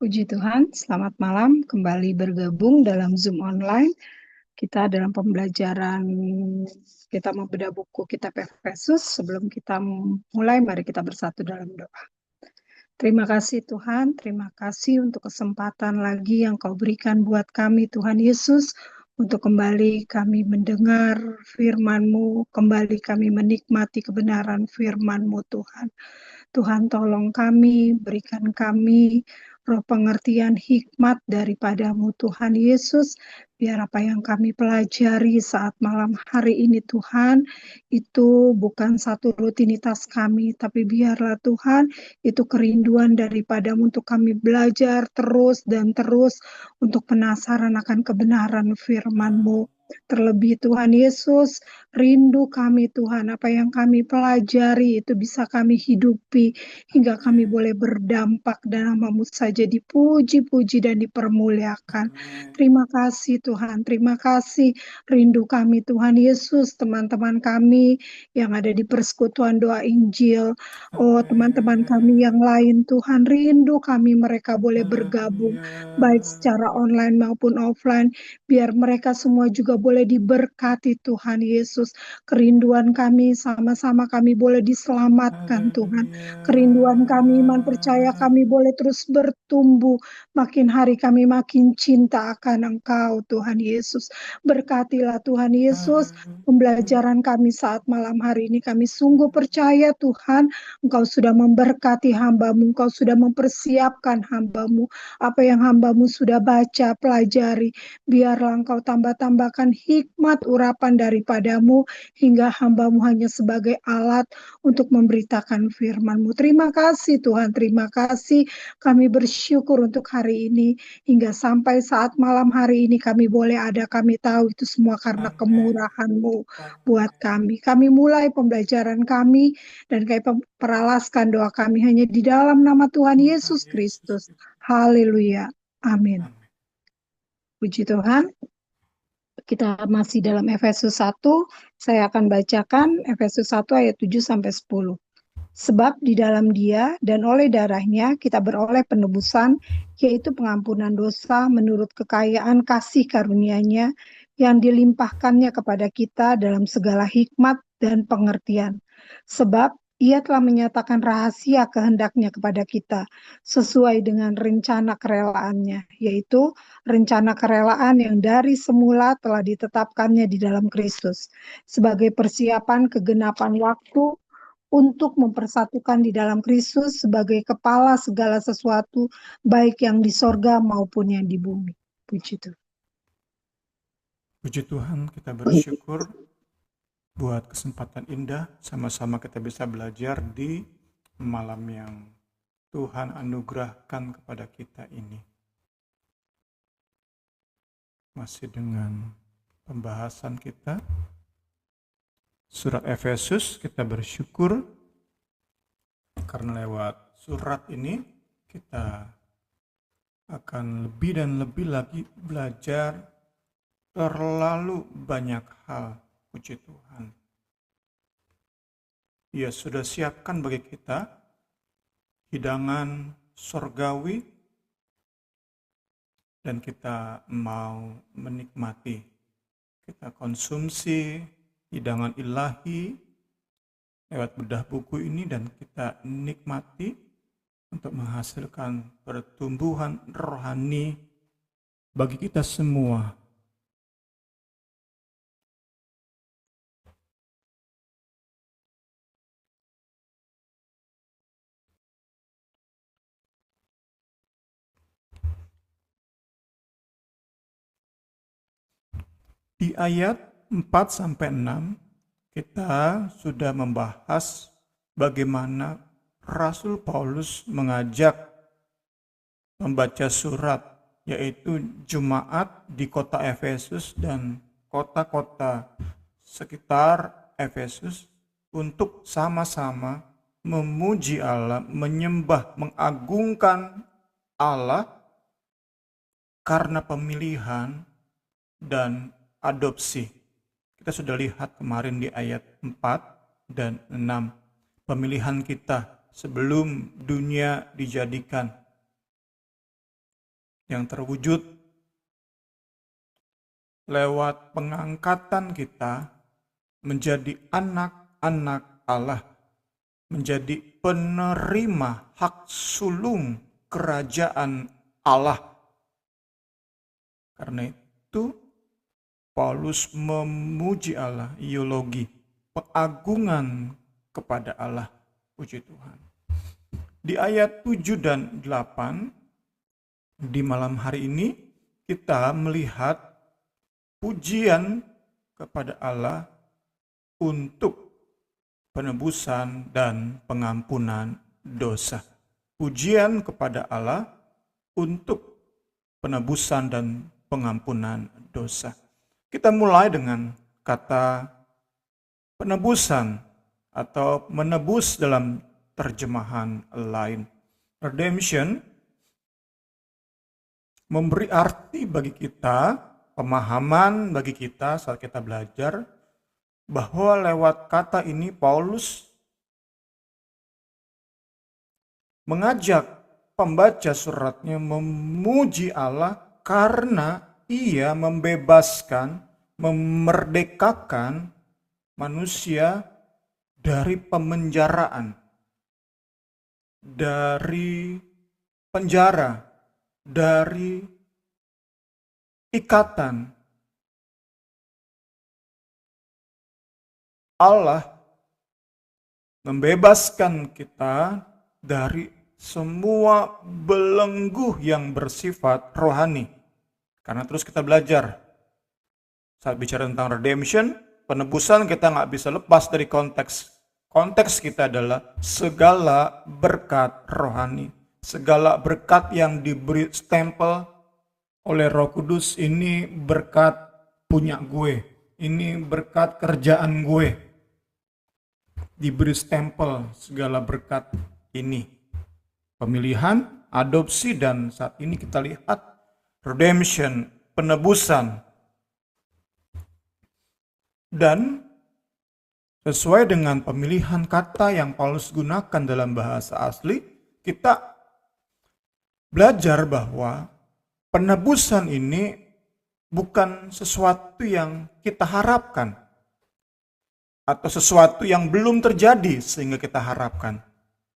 Puji Tuhan, selamat malam. Kembali bergabung dalam Zoom online. Kita dalam pembelajaran, kita membedah buku Kitab Efesus. Sebelum kita mulai, mari kita bersatu dalam doa. Terima kasih Tuhan, terima kasih untuk kesempatan lagi yang Kau berikan buat kami Tuhan Yesus, untuk kembali kami mendengar firman-Mu, kembali kami menikmati kebenaran firman-Mu Tuhan. Tuhan tolong kami, berikan kami roh pengertian hikmat daripadamu Tuhan Yesus, biar apa yang kami pelajari saat malam hari ini Tuhan, itu bukan satu rutinitas kami, tapi biarlah Tuhan, itu kerinduan daripadamu untuk kami belajar terus dan terus untuk penasaran akan kebenaran firman-Mu. Terlebih Tuhan Yesus, rindu kami Tuhan, apa yang kami pelajari itu bisa kami hidupi, hingga kami boleh berdampak dan nama-Mu saja dipuji-puji dan dipermuliakan. Terima kasih Tuhan, terima kasih, rindu kami Tuhan Yesus, teman-teman kami yang ada di persekutuan doa Injil, teman-teman kami yang lain Tuhan, rindu kami mereka boleh bergabung, baik secara online maupun offline, biar mereka semua juga boleh diberkati Tuhan Yesus. Kerinduan kami sama-sama kami boleh diselamatkan Tuhan. Kerinduan kami, iman percaya kami boleh terus bertumbuh. Makin hari kami makin cinta akan Engkau Tuhan Yesus. Berkatilah Tuhan Yesus pembelajaran kami saat malam hari ini. Kami sungguh percaya Tuhan, Engkau sudah memberkati hamba-Mu, Engkau sudah mempersiapkan hamba-Mu. Apa yang hamba-Mu sudah baca, pelajari, biarlah Engkau tambah-tambahkan hikmat urapan daripadamu, hingga hamba-Mu hanya sebagai alat untuk memberitakan firman-Mu. Terima kasih Tuhan, terima kasih. Kami bersyukur untuk hari ini, hingga sampai saat malam hari ini kami boleh ada, kami tahu itu semua karena kemurahan-Mu buat kami. Kami mulai pembelajaran kami, dan kami peralaskan doa kami hanya di dalam nama Tuhan Yesus Kristus. Haleluya. Amin. Puji Tuhan. Kita masih dalam Efesus 1, saya akan bacakan Efesus 1 ayat 7 sampai 10. Sebab di dalam Dia dan oleh darahnya kita beroleh penebusan, yaitu pengampunan dosa menurut kekayaan kasih karunia-Nya yang dilimpahkannya kepada kita dalam segala hikmat dan pengertian. Sebab Ia telah menyatakan rahasia kehendaknya kepada kita, sesuai dengan rencana kerelaannya, yaitu rencana kerelaan yang dari semula telah ditetapkannya di dalam Kristus, sebagai persiapan kegenapan waktu untuk mempersatukan di dalam Kristus sebagai kepala segala sesuatu, baik yang di sorga maupun yang di bumi. Puji Tuhan. Puji Tuhan, kita bersyukur buat kesempatan indah sama-sama kita bisa belajar di malam yang Tuhan anugerahkan kepada kita ini. Masih dengan pembahasan kita surat Efesus, kita bersyukur karena lewat surat ini kita akan lebih dan lebih lagi belajar terlalu banyak hal. Puji Tuhan. Ia sudah siapkan bagi kita hidangan sorgawi, dan kita mau menikmati. Kita konsumsi hidangan ilahi lewat bedah buku ini, dan kita nikmati untuk menghasilkan pertumbuhan rohani bagi kita semua. Di ayat 4-6 kita sudah membahas bagaimana Rasul Paulus mengajak membaca surat, yaitu jemaat di kota Efesus dan kota-kota sekitar Efesus, untuk sama-sama memuji Allah, menyembah, mengagungkan Allah karena pemilihan dan adopsi. Kita sudah lihat kemarin di ayat 4 dan 6. Pemilihan kita sebelum dunia dijadikan. yang terwujud lewat pengangkatan kita menjadi anak-anak Allah, menjadi penerima hak sulung kerajaan Allah. Karena itu Paulus memuji Allah, eulogi, pengagungan kepada Allah. Puji Tuhan. Di ayat 7 dan 8, di malam hari ini kita melihat pujian kepada Allah untuk penebusan dan pengampunan dosa. Pujian kepada Allah untuk penebusan dan pengampunan dosa. Kita mulai dengan kata penebusan atau menebus dalam terjemahan lain. Redemption memberi arti bagi kita, pemahaman bagi kita saat kita belajar bahwa lewat kata ini Paulus mengajak pembaca suratnya memuji Allah karena ia membebaskan, memerdekakan manusia dari pemenjaraan, dari penjara, dari ikatan. Allah membebaskan kita dari semua belenggu yang bersifat rohani. Karena terus kita belajar, saat bicara tentang redemption, penebusan kita nggak bisa lepas dari konteks. Konteks kita adalah segala berkat rohani. Segala berkat yang diberi stempel oleh Roh Kudus, ini berkat punya gue. Ini berkat kerjaan gue. Diberi stempel segala berkat ini. Pemilihan, adopsi, dan saat ini kita lihat redemption, penebusan. Dan sesuai dengan pemilihan kata yang Paulus gunakan dalam bahasa asli, kita belajar bahwa penebusan ini bukan sesuatu yang kita harapkan atau sesuatu yang belum terjadi sehingga kita harapkan.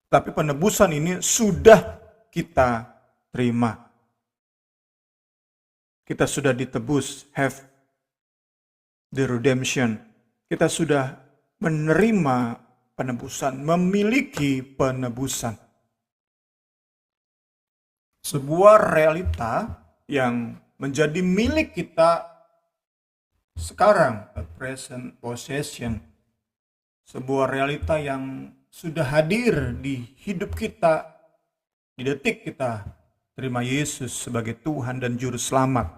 Tapi penebusan ini sudah kita terima. Kita sudah ditebus, have the redemption. Kita sudah menerima penebusan, memiliki penebusan. Sebuah realita yang menjadi milik kita sekarang, a present possession. Sebuah realita yang sudah hadir di hidup kita, di detik kita terima Yesus sebagai Tuhan dan Juru Selamat.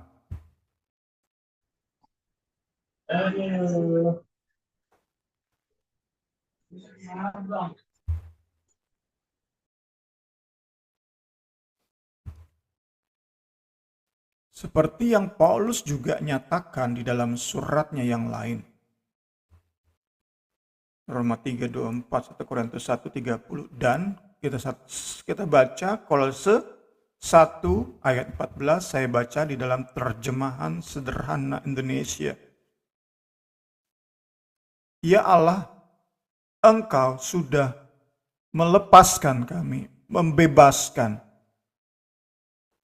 Seperti yang Paulus juga nyatakan di dalam suratnya yang lain. Roma 3:24, 1 Korintus 1:30, dan kita baca Kolose 1 ayat 14, saya baca di dalam terjemahan sederhana Indonesia. Ya Allah, Engkau sudah melepaskan kami, membebaskan,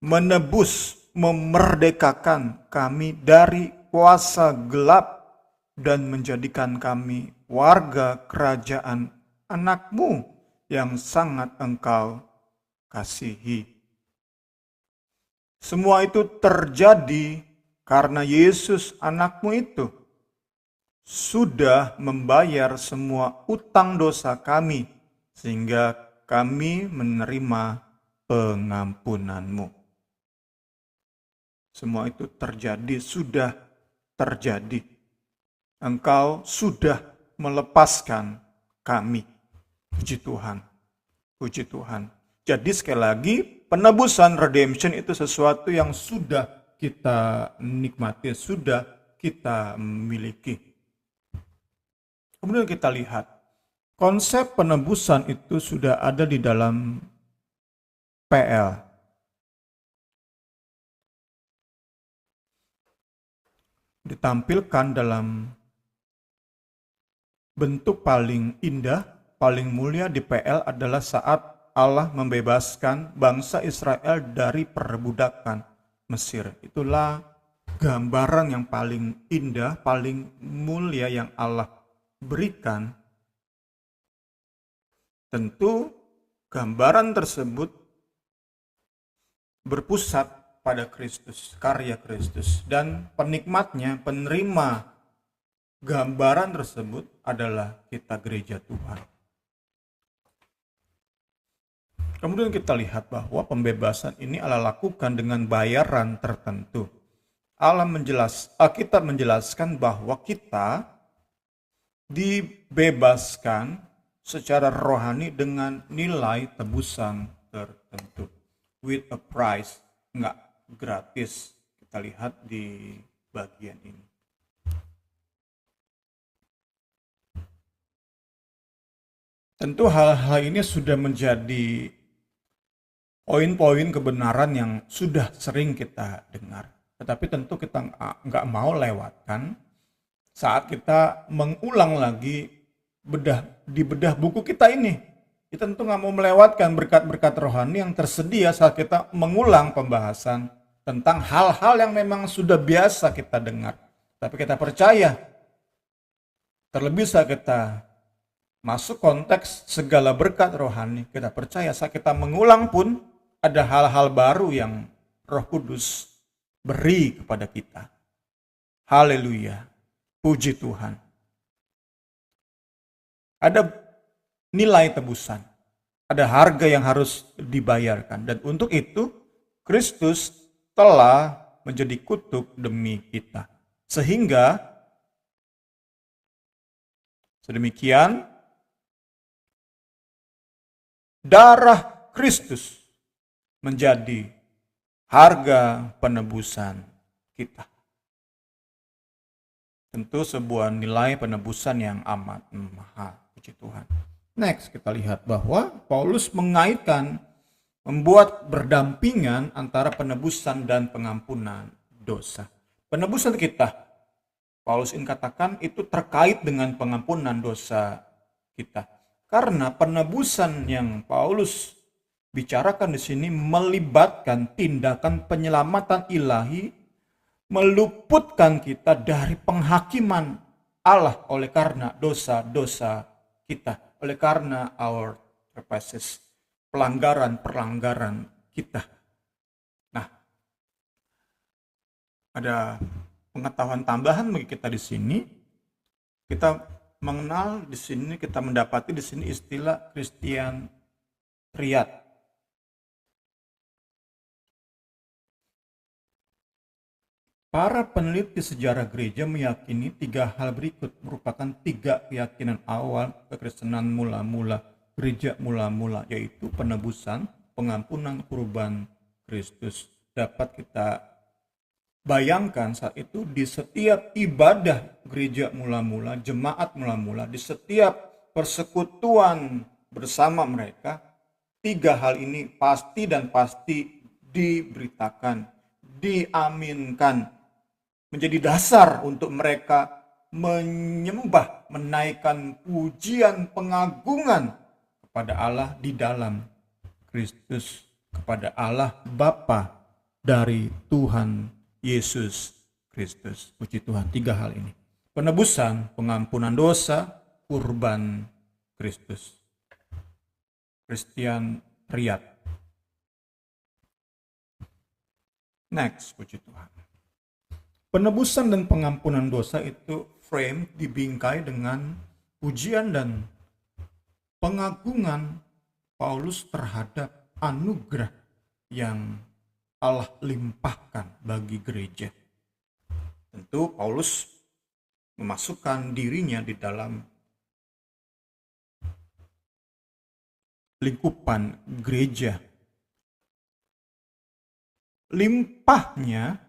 menebus, memerdekakan kami dari kuasa gelap dan menjadikan kami warga kerajaan anak-Mu yang sangat Engkau kasihi. Semua itu terjadi karena Yesus anak-Mu itu sudah membayar semua utang dosa kami sehingga kami menerima pengampunan-Mu. Semua itu terjadi, sudah terjadi. Engkau sudah melepaskan kami. Puji Tuhan. Puji Tuhan. Jadi sekali lagi, penebusan redemption itu sesuatu yang sudah kita nikmati, sudah kita miliki. Kemudian kita lihat, konsep penebusan itu sudah ada di dalam PL. ditampilkan dalam bentuk paling indah, paling mulia di PL adalah saat Allah membebaskan bangsa Israel dari perbudakan Mesir. Itulah gambaran yang paling indah, paling mulia yang Allah berikan. Tentu gambaran tersebut berpusat pada Kristus, karya Kristus, dan penikmatnya, penerima gambaran tersebut adalah kita gereja Tuhan. Kemudian kita lihat bahwa pembebasan ini Allah lakukan dengan bayaran tertentu. Alkitab menjelaskan bahwa kita dibebaskan secara rohani dengan nilai tebusan tertentu. With a price, enggak gratis. Kita lihat di bagian ini. Tentu hal-hal ini sudah menjadi poin-poin kebenaran yang sudah sering kita dengar. Tetapi tentu kita nggak mau lewatkan saat kita mengulang lagi di bedah buku kita ini. Kita tentu nggak mau melewatkan berkat-berkat rohani yang tersedia saat kita mengulang pembahasan tentang hal-hal yang memang sudah biasa kita dengar. Tapi kita percaya, terlebih saat kita masuk konteks segala berkat rohani, kita percaya saat kita mengulang pun ada hal-hal baru yang Roh Kudus beri kepada kita. Haleluya, puji Tuhan. Ada nilai tebusan, ada harga yang harus dibayarkan, dan untuk itu Kristus telah menjadi kutuk demi kita. Sehingga sedemikian darah Kristus menjadi harga penebusan kita. Tentu sebuah nilai penebusan yang amat mahal. Puji Tuhan. Next, kita lihat bahwa Paulus mengaitkan, membuat berdampingan antara penebusan dan pengampunan dosa. Penebusan kita, Paulus ingin katakan, itu terkait dengan pengampunan dosa kita. Karena penebusan yang Paulus bicarakan di sini melibatkan tindakan penyelamatan ilahi, meluputkan kita dari penghakiman Allah oleh karena dosa-dosa kita, oleh karena our trespasses, pelanggaran kita. Nah, ada pengetahuan tambahan bagi kita di sini. Kita mengenal di sini, kita mendapati di sini istilah Christian Triad. Para peneliti sejarah gereja meyakini 3 hal berikut merupakan 3 keyakinan awal kekristenan mula-mula, gereja mula-mula, yaitu penebusan, pengampunan kurban Kristus. Dapat kita bayangkan saat itu di setiap ibadah gereja mula-mula, jemaat mula-mula, di setiap persekutuan bersama mereka, 3 hal ini pasti dan pasti diberitakan, diaminkan, menjadi dasar untuk mereka menyembah, menaikkan pujian pengagungan kepada Allah di dalam Kristus, kepada Allah Bapa dari Tuhan Yesus Kristus. Puji Tuhan, 3 hal ini. Penebusan, pengampunan dosa, kurban Kristus. Christian Riat. Next, puji Tuhan. Penebusan dan pengampunan dosa itu frame dibingkai dengan pujian dan pengagungan Paulus terhadap anugerah yang Allah limpahkan bagi gereja. Tentu Paulus memasukkan dirinya di dalam lingkupan gereja. Limpahnya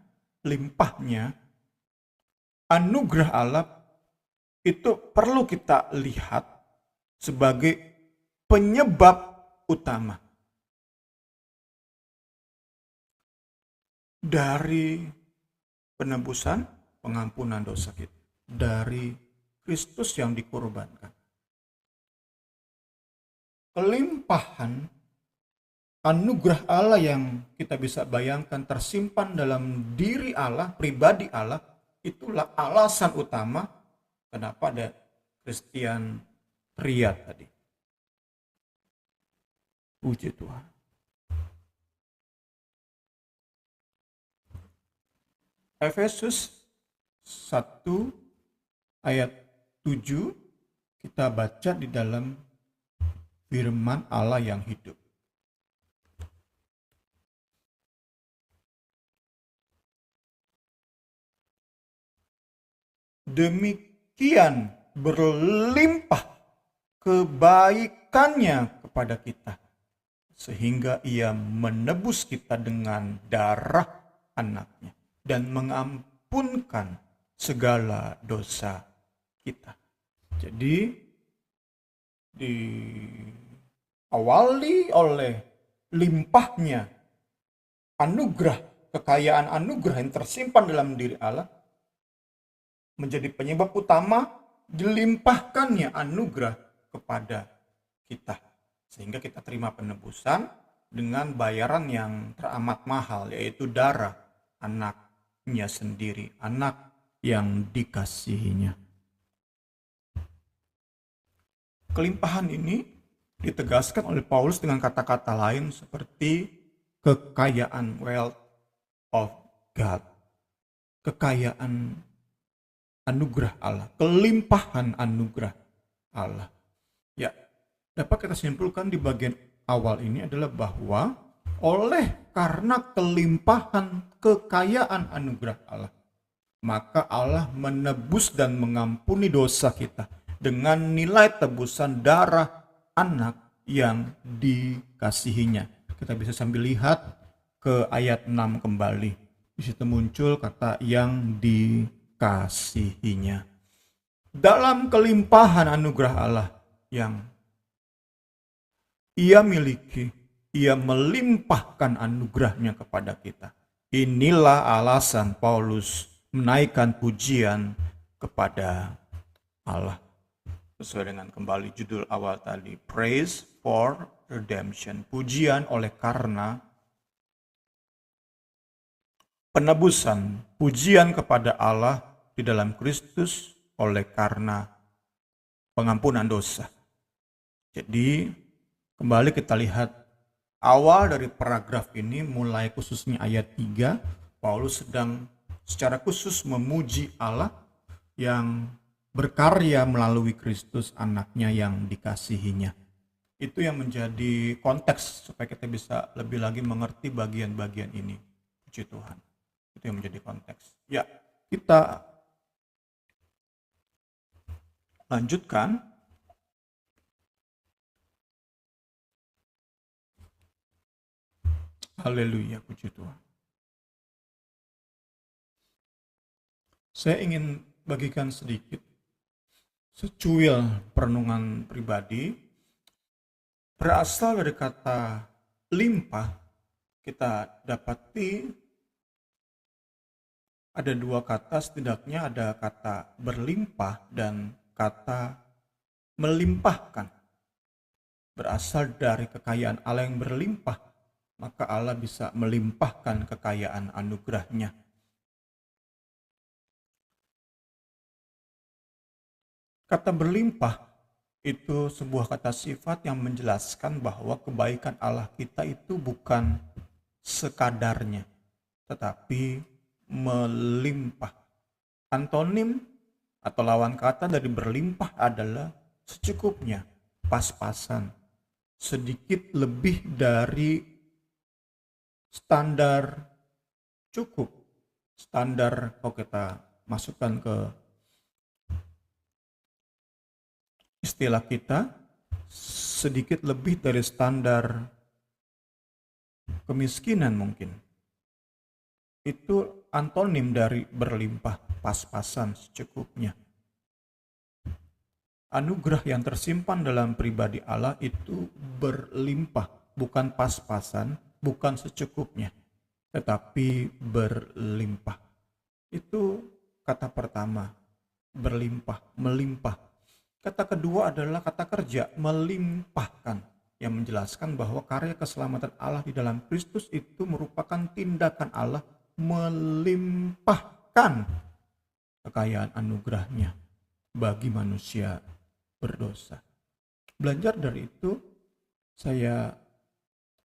anugerah Allah itu perlu kita lihat sebagai penyebab utama dari penebusan, pengampunan dosa kita dari Kristus yang dikorbankan. Kelimpahan anugerah Allah yang kita bisa bayangkan tersimpan dalam diri Allah, pribadi Allah, itulah alasan utama kenapa ada Christian pria tadi. Puji Tuhan. Efesus 1 ayat 7 kita baca di dalam firman Allah yang hidup. Demikian berlimpah kebaikannya kepada kita, sehingga ia menebus kita dengan darah anaknya dan mengampunkan segala dosa kita. Jadi diawali oleh limpahnya anugerah, kekayaan anugerah yang tersimpan dalam diri Allah, menjadi penyebab utama dilimpahkannya anugerah kepada kita. Sehingga kita terima penebusan dengan bayaran yang teramat mahal, yaitu darah anaknya sendiri, anak yang dikasihinya. Kelimpahan ini ditegaskan oleh Paulus dengan kata-kata lain seperti kekayaan, wealth of God, kekayaan anugerah Allah, kelimpahan anugerah Allah. Ya, dapat kita simpulkan di bagian awal ini adalah bahwa karena kelimpahan kekayaan anugerah Allah, maka Allah menebus dan mengampuni dosa kita dengan nilai tebusan darah anak yang dikasihinya. Kita bisa sambil lihat ke ayat 6 kembali. Di situ muncul kata yang dikasihinya. Dalam kelimpahan anugerah Allah yang Ia miliki, Ia melimpahkan anugerahnya kepada kita. Inilah alasan Paulus menaikkan pujian kepada Allah. Sesuai dengan kembali judul awal tadi, Praise for Redemption. Pujian oleh karena penebusan, pujian kepada Allah di dalam Kristus oleh karena pengampunan dosa. Jadi, kembali kita lihat awal dari paragraf ini, mulai khususnya ayat 3, Paulus sedang secara khusus memuji Allah yang berkarya melalui Kristus anaknya yang dikasihinya. Itu yang menjadi konteks supaya kita bisa lebih lagi mengerti bagian-bagian ini. Puji Tuhan. Itu yang menjadi konteks. Ya, kita lanjutkan. Haleluya, puji Tuhan. Saya ingin bagikan sedikit secuil perenungan pribadi berasal dari kata limpah. Kita dapati ada dua kata, setidaknya ada kata berlimpah dan kata melimpahkan. Berasal dari kekayaan Allah yang berlimpah, maka Allah bisa melimpahkan kekayaan anugerahnya. Kata berlimpah itu sebuah kata sifat yang menjelaskan bahwa kebaikan Allah kita itu bukan sekadarnya, tetapi melimpah. Antonim atau lawan kata dari berlimpah adalah secukupnya, pas-pasan, sedikit lebih dari standar cukup. Standar kalau kita masukkan ke istilah kita, sedikit lebih dari standar kemiskinan mungkin. Itu antonim dari berlimpah, pas-pasan, secukupnya. Anugerah yang tersimpan dalam pribadi Allah itu berlimpah, bukan pas-pasan, bukan secukupnya, tetapi berlimpah. Itu kata pertama, berlimpah, melimpah. Kata kedua adalah kata kerja, melimpahkan, yang menjelaskan bahwa karya keselamatan Allah di dalam Kristus itu merupakan tindakan Allah melimpahkan kekayaan anugerahnya bagi manusia berdosa. Belajar dari itu, saya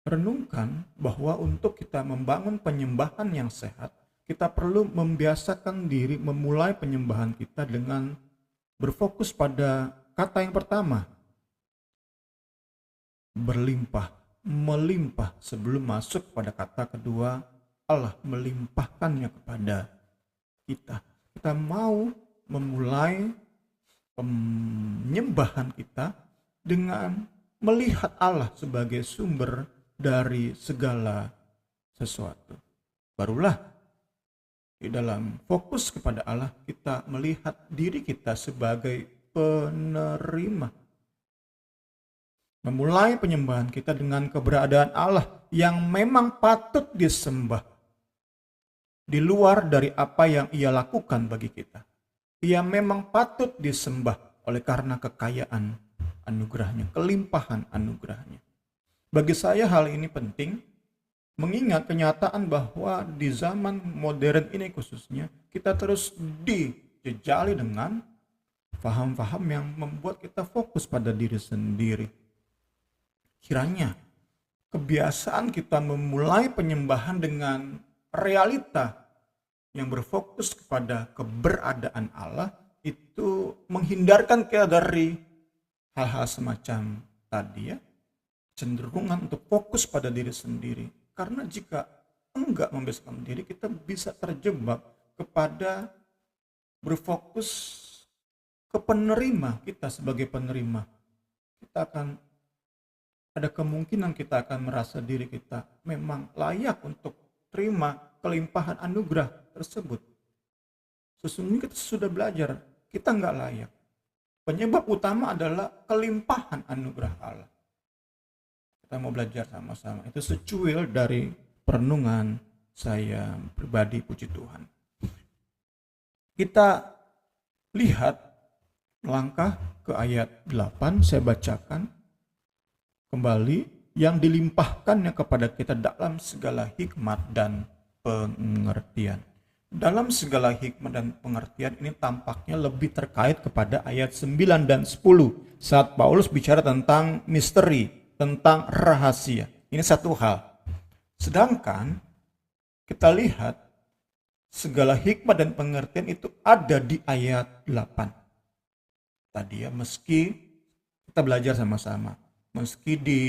renungkan bahwa untuk kita membangun penyembahan yang sehat, kita perlu membiasakan diri memulai penyembahan kita dengan berfokus pada kata yang pertama, berlimpah, melimpah, sebelum masuk pada kata kedua, Allah melimpahkannya kepada kita. Kita mau memulai penyembahan kita dengan melihat Allah sebagai sumber dari segala sesuatu. Barulah di dalam fokus kepada Allah, kita melihat diri kita sebagai penerima. Memulai penyembahan kita dengan keberadaan Allah yang memang patut disembah. Di luar dari apa yang Ia lakukan bagi kita. Ia memang patut disembah oleh karena kekayaan anugerahnya, kelimpahan anugerahnya. Bagi saya hal ini penting, mengingat kenyataan bahwa di zaman modern ini khususnya, kita terus dijejali dengan faham-faham yang membuat kita fokus pada diri sendiri. Kiranya kebiasaan kita memulai penyembahan dengan realita yang berfokus kepada keberadaan Allah itu menghindarkan kita dari hal-hal semacam tadi ya, cenderungan untuk fokus pada diri sendiri. Karena jika enggak membiasakan diri, kita bisa terjebak kepada berfokus ke penerima, kita sebagai penerima. Kita akan ada kemungkinan kita akan merasa diri kita memang layak untuk terima kelimpahan anugerah tersebut. Sesungguhnya kita sudah belajar, kita enggak layak. Penyebab utama adalah kelimpahan anugerah Allah. Kita mau belajar sama-sama. Itu secuil dari perenungan saya pribadi, puji Tuhan. Kita lihat melangkah ke ayat 8, saya bacakan kembali, yang dilimpahkannya kepada kita dalam segala hikmat dan pengertian. Dalam segala hikmat dan pengertian ini tampaknya lebih terkait kepada ayat 9 dan 10 saat Paulus bicara tentang misteri, tentang rahasia. Ini satu hal. Sedangkan kita lihat segala hikmat dan pengertian itu ada di ayat 8. Tadi ya, meski kita belajar sama-sama, meski di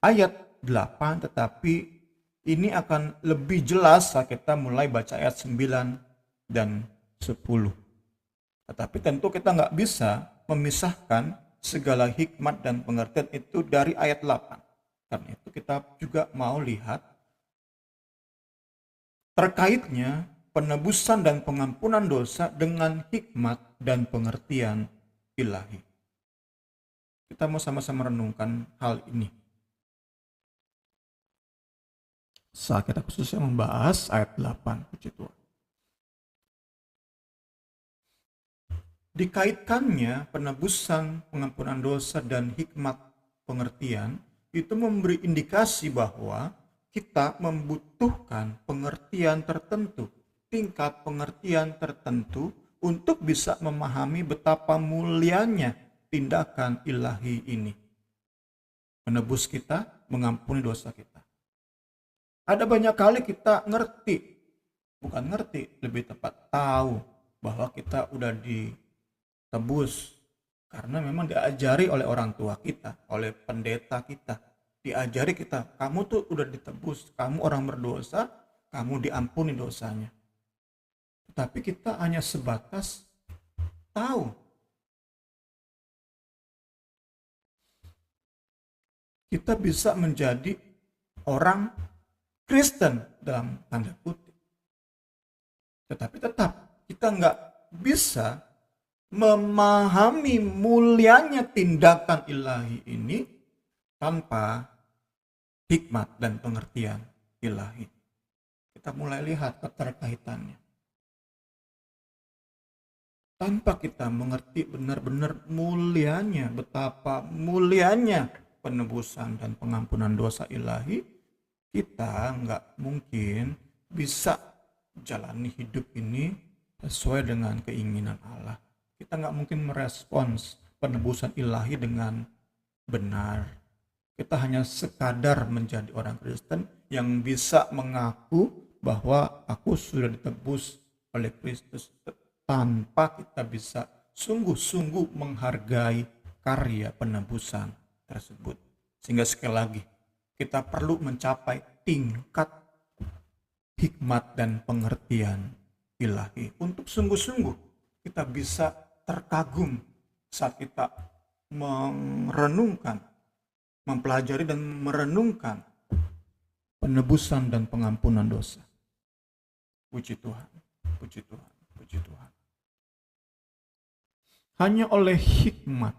ayat 8, tetapi ini akan lebih jelas saat kita mulai baca ayat 9 dan 10. Tetapi tentu kita nggak bisa memisahkan segala hikmat dan pengertian itu dari ayat 8. Karena itu kita juga mau lihat terkaitnya penebusan dan pengampunan dosa dengan hikmat dan pengertian ilahi. Kita mau sama-sama renungkan hal ini. Saat kita khususnya membahas ayat 8, puji Tuhan. Dikaitkannya penebusan, pengampunan dosa, dan hikmat pengertian, itu memberi indikasi bahwa kita membutuhkan pengertian tertentu, tingkat pengertian tertentu untuk bisa memahami betapa mulianya tindakan ilahi ini. Menebus kita, mengampuni dosa kita. Ada banyak kali kita bukan ngerti, lebih tepat tahu bahwa kita udah ditebus karena memang diajari oleh orang tua kita, oleh pendeta kita, diajari kita, kamu tuh udah ditebus, kamu orang berdosa, kamu diampuni dosanya. Tapi kita hanya sebatas tahu. Kita bisa menjadi orang Kristen dalam tanda kutip. Tetapi tetap kita nggak bisa memahami mulianya tindakan ilahi ini tanpa hikmat dan pengertian ilahi. Kita mulai lihat keterkaitannya. tanpa kita mengerti benar-benar mulianya, betapa mulianya penebusan dan pengampunan dosa ilahi, kita nggak mungkin bisa jalani hidup ini sesuai dengan keinginan Allah. Kita nggak mungkin merespons penebusan ilahi dengan benar. Kita hanya sekadar menjadi orang Kristen yang bisa mengaku bahwa aku sudah ditebus oleh Kristus, tanpa kita bisa sungguh-sungguh menghargai karya penebusan tersebut. Sehingga sekali lagi, kita perlu mencapai tingkat hikmat dan pengertian ilahi. Untuk sungguh-sungguh kita bisa terkagum saat kita merenungkan, mempelajari dan merenungkan penebusan dan pengampunan dosa. Puji Tuhan, puji Tuhan, puji Tuhan. Hanya oleh hikmat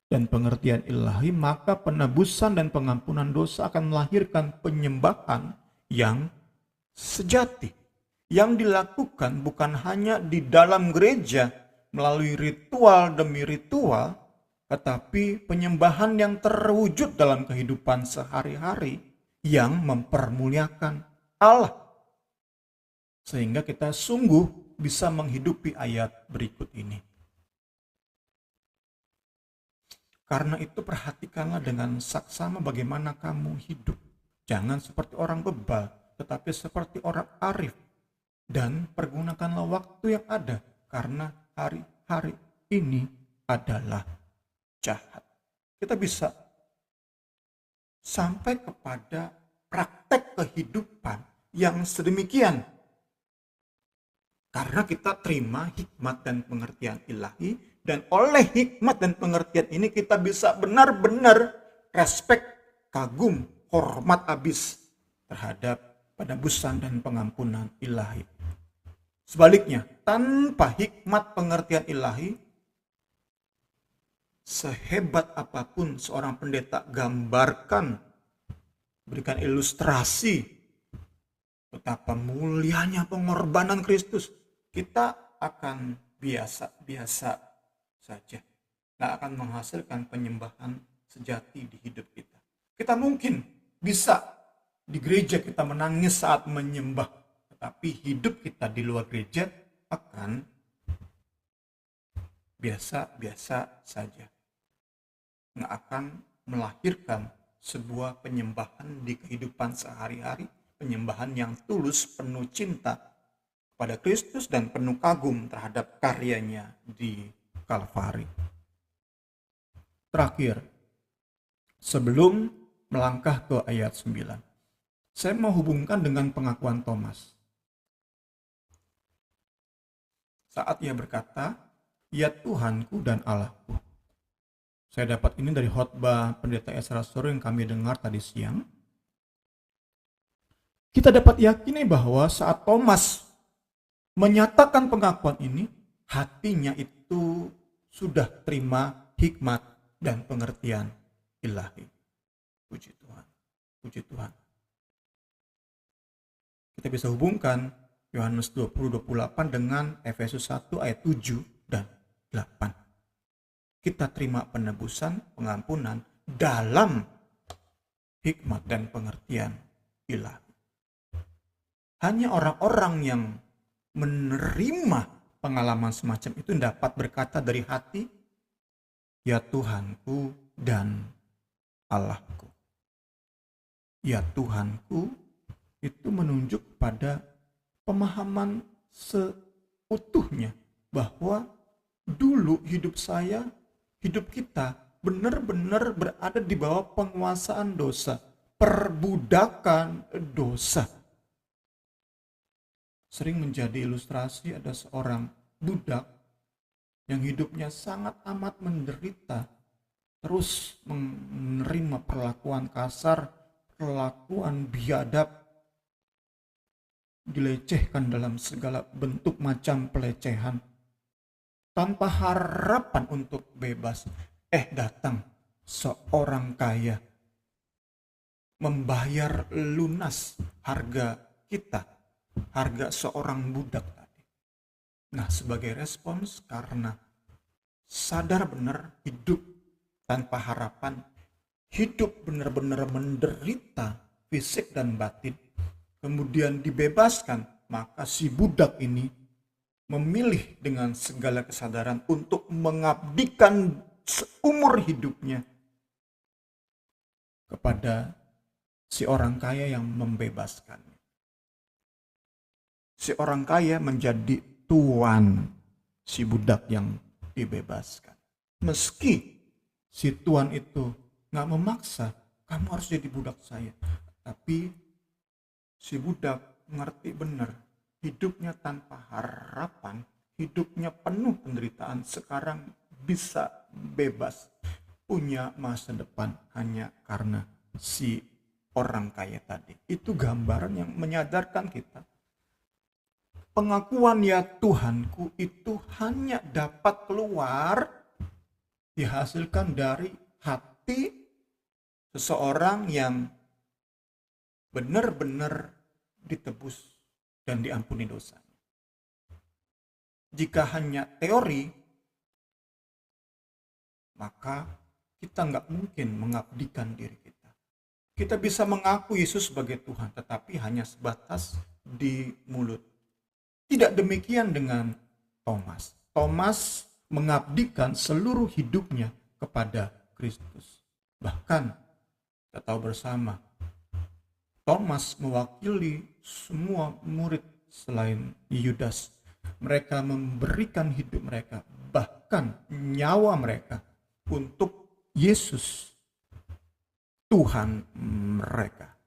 dan pengertian ilahi, maka penebusan dan pengampunan dosa akan melahirkan penyembahan yang sejati, yang dilakukan bukan hanya di dalam gereja melalui ritual demi ritual, tetapi penyembahan yang terwujud dalam kehidupan sehari-hari yang mempermuliakan Allah. Sehingga kita sungguh bisa menghidupi ayat berikut ini. Karena itu perhatikanlah dengan saksama bagaimana kamu hidup. Jangan seperti orang bebal, tetapi seperti orang arif. Dan pergunakanlah waktu yang ada, karena hari-hari ini adalah jahat. Kita bisa sampai kepada praktek kehidupan yang sedemikian. Karena kita terima hikmat dan pengertian ilahi, dan oleh hikmat dan pengertian ini kita bisa benar-benar respek, kagum, hormat habis terhadap penebusan dan pengampunan ilahi. Sebaliknya, tanpa hikmat pengertian ilahi, sehebat apapun seorang pendeta gambarkan, berikan ilustrasi betapa mulianya pengorbanan Kristus, kita akan biasa-biasa saja. Tidak akan menghasilkan penyembahan sejati di hidup kita. Kita mungkin bisa di gereja kita menangis saat menyembah, tetapi hidup kita di luar gereja akan biasa-biasa saja. Nggak akan melahirkan sebuah penyembahan di kehidupan sehari-hari, penyembahan yang tulus, penuh cinta pada Kristus dan penuh kagum terhadap karyanya di Kalvari. Terakhir, sebelum melangkah ke ayat 9, saya mau hubungkan dengan pengakuan Thomas. Saat ia berkata, "Ya Tuhanku dan Allahku." Saya dapat ini dari khotbah Pendeta Ezra Soro yang kami dengar tadi siang. Kita dapat yakini bahwa saat Thomas menyatakan pengakuan ini, hatinya itu sudah terima hikmat dan pengertian ilahi. Puji Tuhan, puji Tuhan. Kita bisa hubungkan Yohanes 20-28 dengan Efesus 1 ayat 7 dan 8. Kita terima penebusan, pengampunan dalam hikmat dan pengertian ilahi. Hanya orang-orang yang menerima pengalaman semacam itu dapat berkata dari hati, "Ya Tuhanku dan Allahku." Ya Tuhanku itu menunjuk pada pemahaman seutuhnya bahwa dulu hidup saya, hidup kita benar-benar berada di bawah penguasaan dosa, perbudakan dosa. Sering menjadi ilustrasi ada seorang budak yang hidupnya sangat amat menderita, terus menerima perlakuan kasar, perlakuan biadab, dilecehkan dalam segala bentuk macam pelecehan, tanpa harapan untuk bebas. Datang seorang kaya, membayar lunas harga kita, harga seorang budak tadi. Nah, sebagai respons karena sadar benar hidup tanpa harapan, hidup benar-benar menderita fisik dan batin, kemudian dibebaskan, maka si budak ini memilih dengan segala kesadaran untuk mengabdikan seumur hidupnya kepada si orang kaya yang membebaskan. Si orang kaya menjadi tuan si budak yang dibebaskan. Meski si tuan itu gak memaksa, kamu harus jadi budak saya. Tapi si budak ngerti benar, hidupnya tanpa harapan, hidupnya penuh penderitaan, sekarang bisa bebas, punya masa depan hanya karena si orang kaya tadi. Itu gambaran yang menyadarkan kita. Pengakuan ya Tuhanku itu hanya dapat keluar, dihasilkan dari hati seseorang yang benar-benar ditebus dan diampuni dosanya. Jika hanya teori, maka kita nggak mungkin mengabdikan diri kita. Kita bisa mengaku Yesus sebagai Tuhan, tetapi hanya sebatas di mulut. Tidak demikian dengan Thomas. Thomas mengabdikan seluruh hidupnya kepada Kristus. Bahkan kita tahu bersama, Thomas mewakili semua murid selain Yudas. Mereka memberikan hidup mereka, bahkan nyawa mereka untuk Yesus, Tuhan mereka.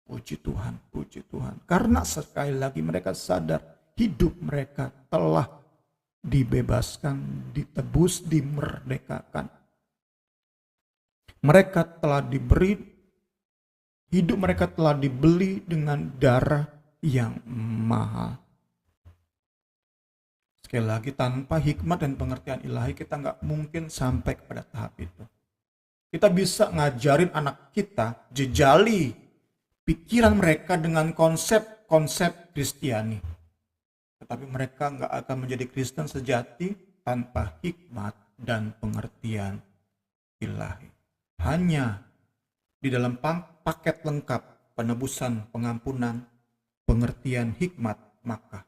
Puji Tuhan, puji Tuhan. Karena sekali lagi mereka sadar hidup mereka telah dibebaskan, ditebus, dimerdekakan. Mereka telah diberi, hidup mereka telah dibeli dengan darah yang mahal. Sekali lagi, tanpa hikmat dan pengertian ilahi kita nggak mungkin sampai kepada tahap itu. Kita bisa ngajarin anak kita, jejali pikiran mereka dengan konsep-konsep Kristiani. Tetapi mereka nggak akan menjadi Kristen sejati tanpa hikmat dan pengertian ilahi. Hanya di dalam paket lengkap penebusan, pengampunan, pengertian hikmat, maka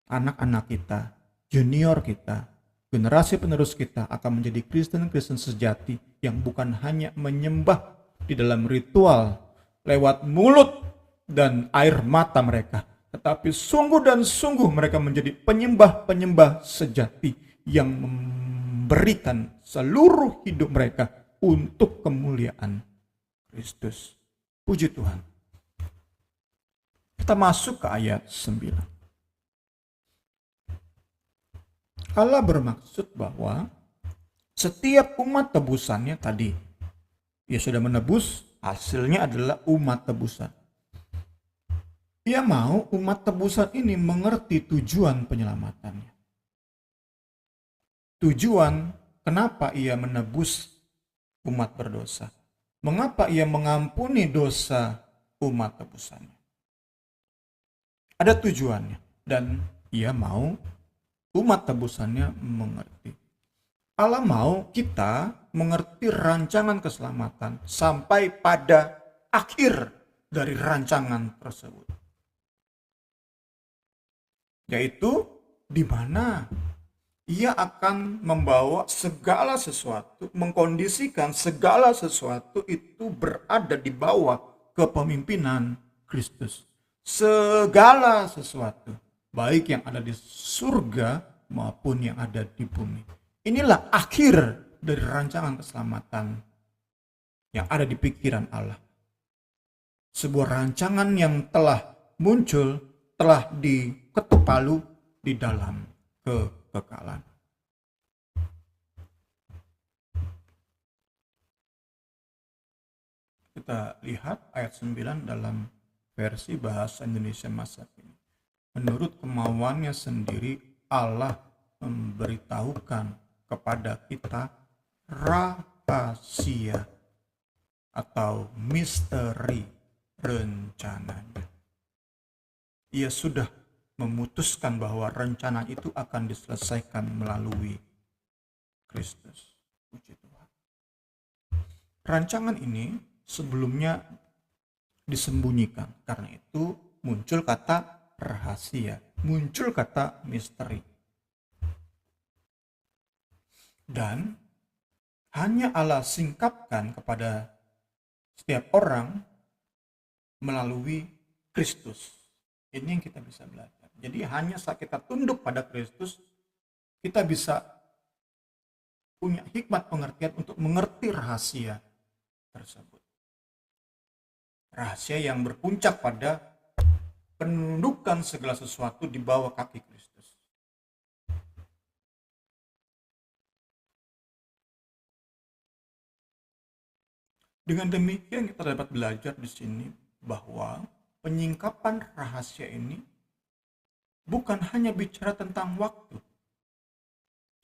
anak-anak kita, junior kita, generasi penerus kita akan menjadi Kristen-Kristen sejati yang bukan hanya menyembah di dalam ritual lewat mulut dan air mata mereka, tetapi sungguh dan sungguh mereka menjadi penyembah-penyembah sejati yang memberikan seluruh hidup mereka untuk kemuliaan Kristus. Puji Tuhan. Kita masuk ke ayat 9. Allah bermaksud bahwa setiap umat tebusannya tadi, ia sudah menebus, hasilnya adalah umat tebusan. Ia mau umat tebusan ini mengerti tujuan penyelamatannya. Tujuan kenapa ia menebus umat berdosa. Mengapa ia mengampuni dosa umat tebusannya. Ada tujuannya dan ia mau umat tebusannya mengerti. Allah mau kita mengerti rancangan keselamatan sampai pada akhir dari rancangan tersebut. Yaitu di mana ia akan membawa segala sesuatu, mengkondisikan segala sesuatu itu berada di bawah kepemimpinan Kristus. Segala sesuatu, baik yang ada di surga maupun yang ada di bumi. Inilah akhir dari rancangan keselamatan yang ada di pikiran Allah. Sebuah rancangan yang telah muncul, telah diketuk palu di dalam kekekalan. Kita lihat ayat 9 dalam versi bahasa Indonesia masa kini. Menurut kemauannya sendiri, Allah memberitahukan kepada kita rahasia atau misteri rencananya. Ia sudah memutuskan bahwa rencana itu akan diselesaikan melalui Kristus. Puji Tuhan. Rancangan ini sebelumnya disembunyikan, karena itu muncul kata rahasia, muncul kata misteri. Dan hanya Allah singkapkan kepada setiap orang melalui Kristus. Ini yang kita bisa belajar. Jadi hanya saat kita tunduk pada Kristus, kita bisa punya hikmat pengertian untuk mengerti rahasia tersebut. Rahasia yang berpuncak pada penundukan segala sesuatu di bawah kaki Kristus. Dengan demikian kita dapat belajar di sini bahwa penyingkapan rahasia ini bukan hanya bicara tentang waktu.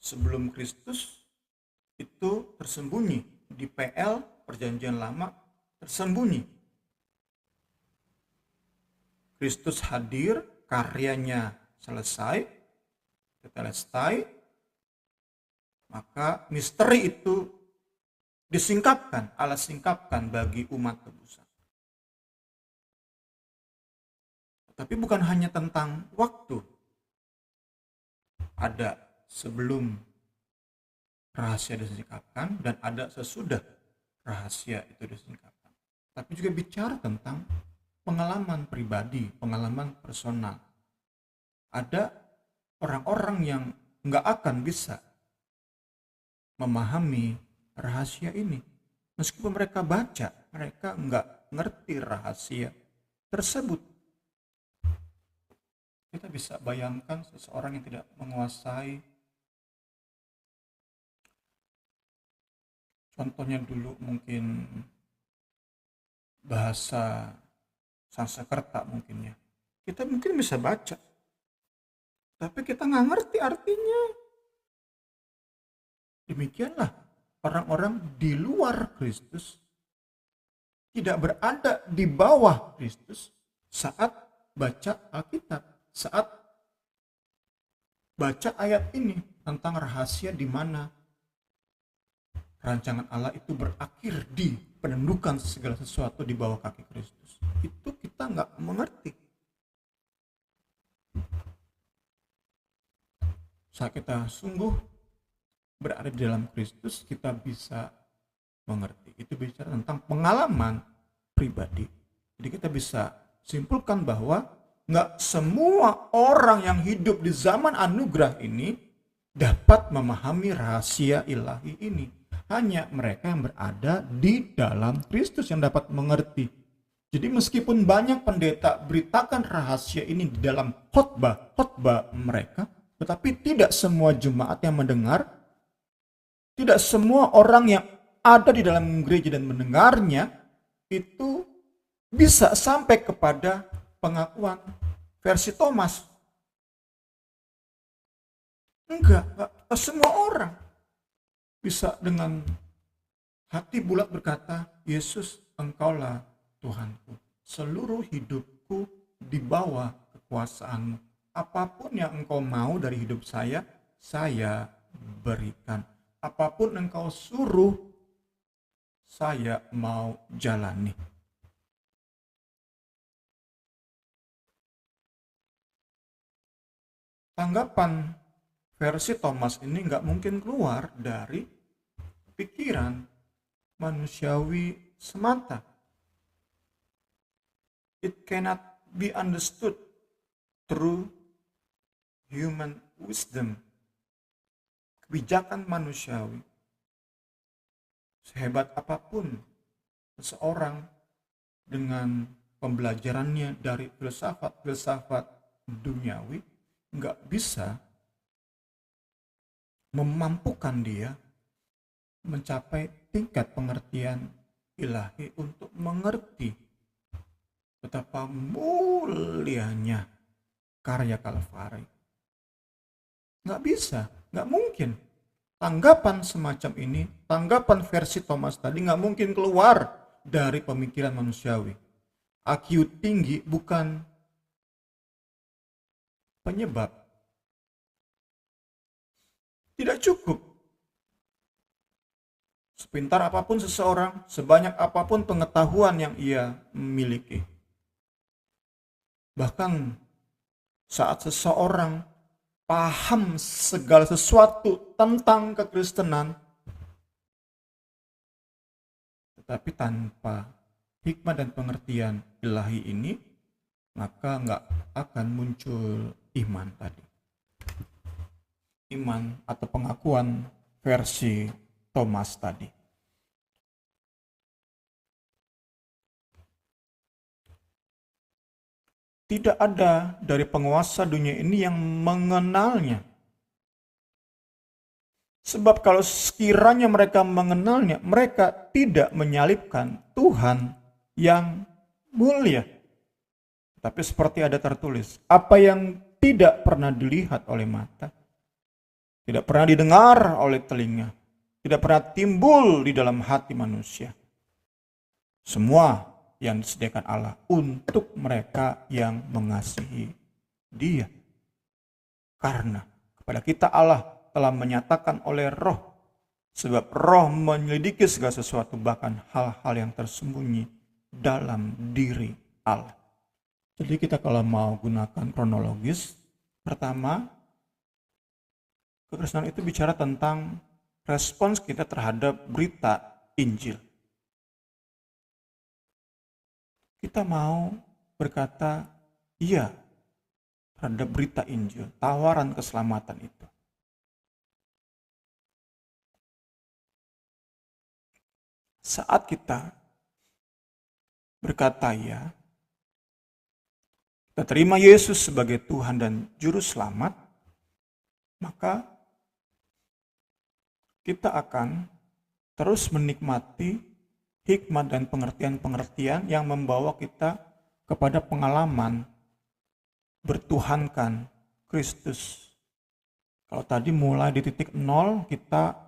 Sebelum Kristus itu tersembunyi di PL Perjanjian Lama, tersembunyi. Kristus hadir, karyanya selesai, tetelestai, maka misteri itu disingkapkan, Allah singkapkan bagi umat tebusan. Tapi bukan hanya tentang waktu. Ada sebelum rahasia disingkapkan dan ada sesudah rahasia itu disingkapkan. Tapi juga bicara tentang pengalaman pribadi, pengalaman personal. Ada orang-orang yang nggak akan bisa memahami rahasia ini. Meskipun mereka baca, mereka nggak ngerti rahasia tersebut. Kita bisa bayangkan seseorang yang tidak menguasai, contohnya dulu mungkin bahasa Sanskerta mungkin ya. Kita mungkin bisa baca, tapi kita nggak ngerti artinya. Demikianlah orang-orang di luar Kristus, tidak berada di bawah Kristus saat baca Alkitab, saat baca ayat ini tentang rahasia di mana rancangan Allah itu berakhir di penundukan segala sesuatu di bawah kaki Kristus. Itu kita nggak mengerti. Saat kita sungguh berada di dalam Kristus, kita bisa mengerti. Itu bicara tentang pengalaman pribadi. Jadi kita bisa simpulkan bahwa nggak semua orang yang hidup di zaman anugerah ini dapat memahami rahasia ilahi ini. Hanya mereka yang berada di dalam Kristus yang dapat mengerti. Jadi meskipun banyak pendeta beritakan rahasia ini di dalam khotbah mereka, tetapi tidak semua jemaat yang mendengar, tidak semua orang yang ada di dalam gereja dan mendengarnya itu bisa sampai kepada pengakuan versi Thomas. Enggak semua orang bisa dengan hati bulat berkata, Yesus, Engkaulah Tuhanku. Seluruh hidupku di bawah kekuasaanmu. Apapun yang Engkau mau dari hidup saya berikan. Apapun Engkau suruh, saya mau jalani. Tanggapan versi Thomas ini nggak mungkin keluar dari pikiran manusiawi semata. It cannot be understood through human wisdom. Kebijakan manusiawi, sehebat apapun seseorang dengan pembelajarannya dari filsafat duniawi, nggak bisa memampukan dia mencapai tingkat pengertian ilahi untuk mengerti betapa mulianya karya Kalvari. Nggak bisa, nggak mungkin. Tanggapan semacam ini, tanggapan versi Thomas tadi nggak mungkin keluar dari pemikiran manusiawi. IQ tinggi bukan penyebab. Tidak cukup. Sepintar apapun seseorang, sebanyak apapun pengetahuan yang ia miliki. Bahkan saat seseorang paham segala sesuatu tentang kekristenan, tetapi tanpa hikmah dan pengertian ilahi ini, maka nggak akan muncul iman tadi. Iman atau pengakuan versi Thomas tadi. Tidak ada dari penguasa dunia ini yang mengenalnya. Sebab kalau sekiranya mereka mengenalnya, mereka tidak menyalibkan Tuhan yang mulia. Tapi seperti ada tertulis, apa yang tidak pernah dilihat oleh mata, tidak pernah didengar oleh telinga, tidak pernah timbul di dalam hati manusia. Semua yang disediakan Allah untuk mereka yang mengasihi Dia. Karena kepada kita Allah telah menyatakan oleh Roh, sebab Roh menyelidiki segala sesuatu, bahkan hal-hal yang tersembunyi dalam diri Allah. Jadi kita kalau mau gunakan kronologis, pertama, kekristenan itu bicara tentang respons kita terhadap berita Injil. Kita mau berkata iya terhadap berita Injil, tawaran keselamatan itu. Saat kita berkata ya, kita terima Yesus sebagai Tuhan dan Juru Selamat, maka kita akan terus menikmati hikmat dan pengertian-pengertian yang membawa kita kepada pengalaman bertuhankan Kristus. Kalau tadi mulai di titik nol, kita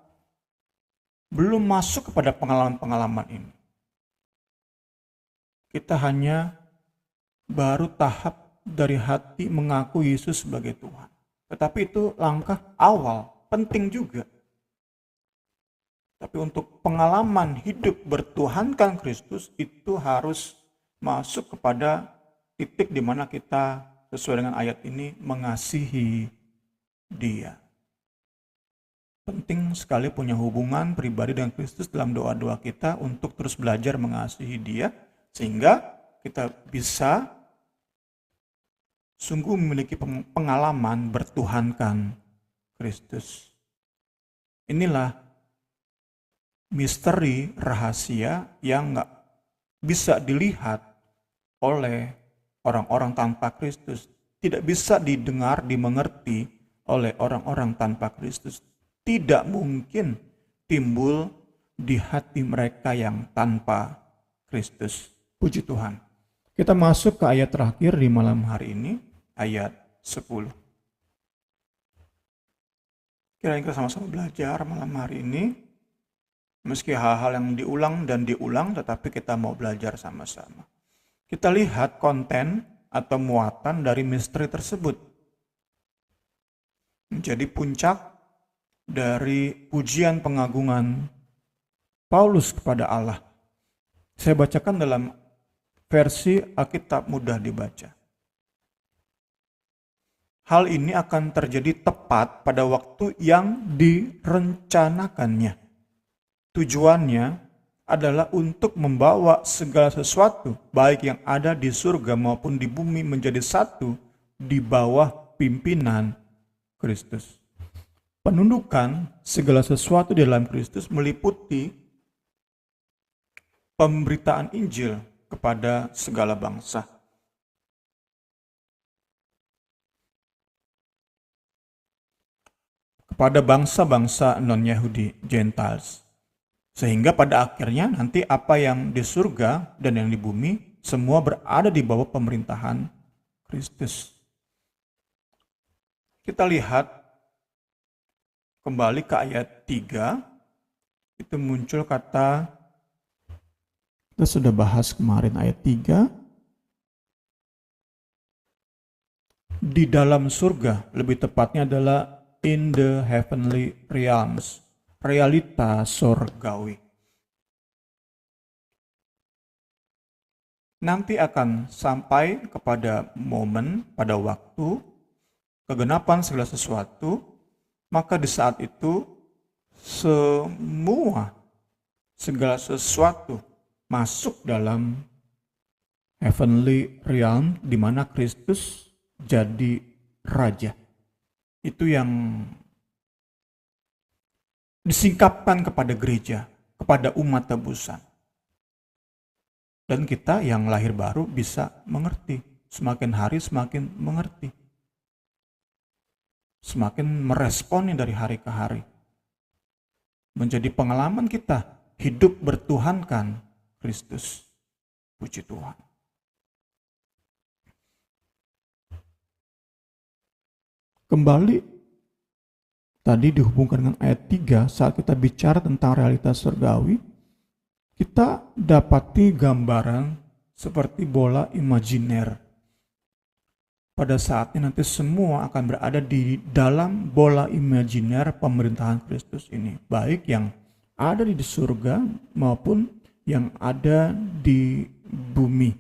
belum masuk kepada pengalaman-pengalaman ini. Kita hanya baru tahap dari hati mengaku Yesus sebagai Tuhan. Tetapi itu langkah awal, penting juga. Tapi untuk pengalaman hidup bertuhankan Kristus itu harus masuk kepada titik di mana kita sesuai dengan ayat ini mengasihi Dia. Penting sekali punya hubungan pribadi dengan Kristus dalam doa-doa kita untuk terus belajar mengasihi Dia, sehingga kita bisa sungguh memiliki pengalaman bertuhankan Kristus. Inilah misteri rahasia yang nggak bisa dilihat oleh orang-orang tanpa Kristus, tidak bisa didengar, dimengerti oleh orang-orang tanpa Kristus, tidak mungkin timbul di hati mereka yang tanpa Kristus. Puji Tuhan. Kita masuk ke ayat terakhir di malam hari ini, ayat 10. Kiranya kita sama-sama belajar malam hari ini. Meski hal-hal yang diulang dan diulang, tetapi kita mau belajar sama-sama. Kita lihat konten atau muatan dari misteri tersebut. Menjadi puncak dari pujian pengagungan Paulus kepada Allah. Saya bacakan dalam versi Alkitab mudah dibaca. Hal ini akan terjadi tepat pada waktu yang direncanakannya. Tujuannya adalah untuk membawa segala sesuatu, baik yang ada di surga maupun di bumi, menjadi satu di bawah pimpinan Kristus. Penundukan segala sesuatu di dalam Kristus meliputi pemberitaan Injil kepada segala bangsa. Kepada bangsa-bangsa non-Yahudi, Gentiles. Sehingga pada akhirnya nanti apa yang di surga dan yang di bumi semua berada di bawah pemerintahan Kristus. Kita lihat kembali ke ayat 3, itu muncul kata, kita sudah bahas kemarin ayat 3, di dalam surga, lebih tepatnya adalah in the heavenly realms, realita surgawi. Nanti akan sampai kepada momen, pada waktu kegenapan segala sesuatu, maka di saat itu segala sesuatu masuk dalam heavenly realm di mana Kristus jadi raja. Itu yang disingkapkan kepada gereja, kepada umat tebusan. Dan kita yang lahir baru bisa mengerti. Semakin hari semakin mengerti. Semakin meresponnya dari hari ke hari. Menjadi pengalaman kita hidup bertuhankan Kristus. Puji Tuhan. Kembali tadi dihubungkan dengan ayat 3 saat kita bicara tentang realitas surgawi, kita dapati gambaran seperti bola imajiner. Pada saatnya nanti semua akan berada di dalam bola imajiner pemerintahan Kristus ini. Baik yang ada di surga maupun yang ada di bumi.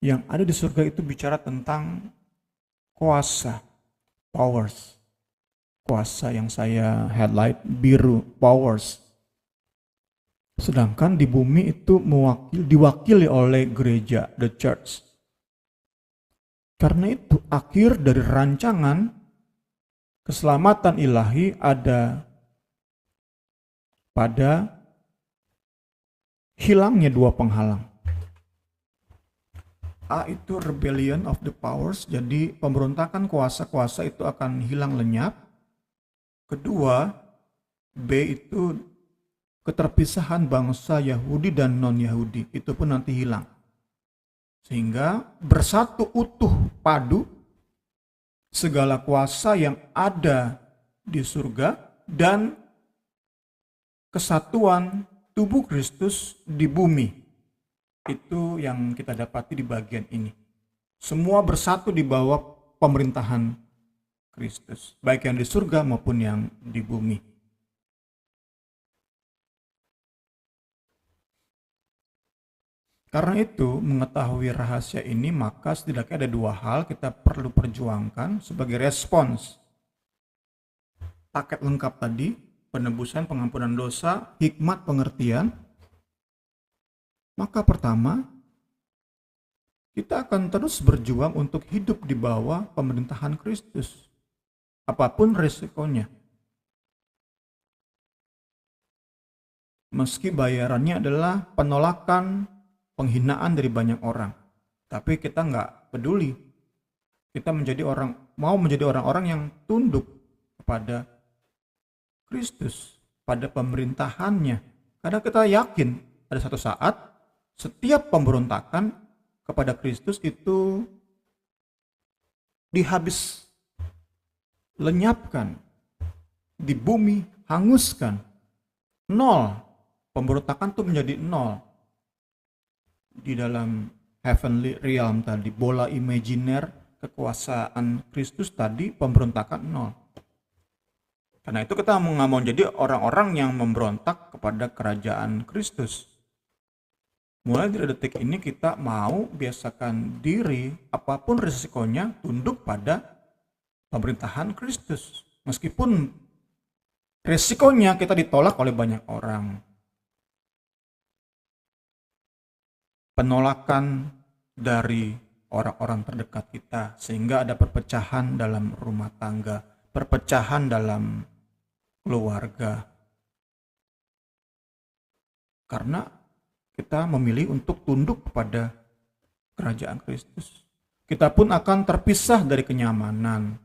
Yang ada di surga itu bicara tentang kuasa, powers. Kuasa yang saya highlight biru, powers. Sedangkan di bumi itu diwakili oleh gereja, the church. Karena itu akhir dari rancangan keselamatan ilahi ada pada hilangnya dua penghalang. A itu rebellion of the powers, jadi pemberontakan kuasa-kuasa itu akan hilang lenyap. Kedua, B itu keterpisahan bangsa Yahudi dan non-Yahudi, itu pun nanti hilang. Sehingga bersatu utuh padu segala kuasa yang ada di surga dan kesatuan tubuh Kristus di bumi. Itu yang kita dapati di bagian ini. Semua bersatu di bawah pemerintahan Kristus, baik yang di surga maupun yang di bumi. Karena itu, mengetahui rahasia ini, maka setidaknya ada dua hal kita perlu perjuangkan sebagai respons. Paket lengkap tadi, penebusan, pengampunan dosa, hikmat pengertian. Maka pertama, kita akan terus berjuang untuk hidup di bawah pemerintahan Kristus. Apapun resikonya. Meski bayarannya adalah penolakan, penghinaan dari banyak orang. Tapi kita nggak peduli. Kita mau menjadi orang-orang yang tunduk kepada Kristus, pada pemerintahannya. Karena kita yakin pada satu saat setiap pemberontakan kepada Kristus itu lenyapkan, di bumi hanguskan. Nol. Pemberontakan itu menjadi nol. Di dalam heavenly realm tadi, bola imajiner kekuasaan Kristus tadi, pemberontakan nol. Karena itu kita nggak mau jadi orang-orang yang memberontak kepada kerajaan Kristus. Mulai dari detik ini kita mau biasakan diri, apapun risikonya, tunduk pada pemerintahan Kristus. Meskipun risikonya kita ditolak oleh banyak orang. Penolakan dari orang-orang terdekat kita, sehingga ada perpecahan dalam rumah tangga, perpecahan dalam keluarga. Karena kita memilih untuk tunduk kepada kerajaan Kristus. Kita pun akan terpisah dari kenyamanan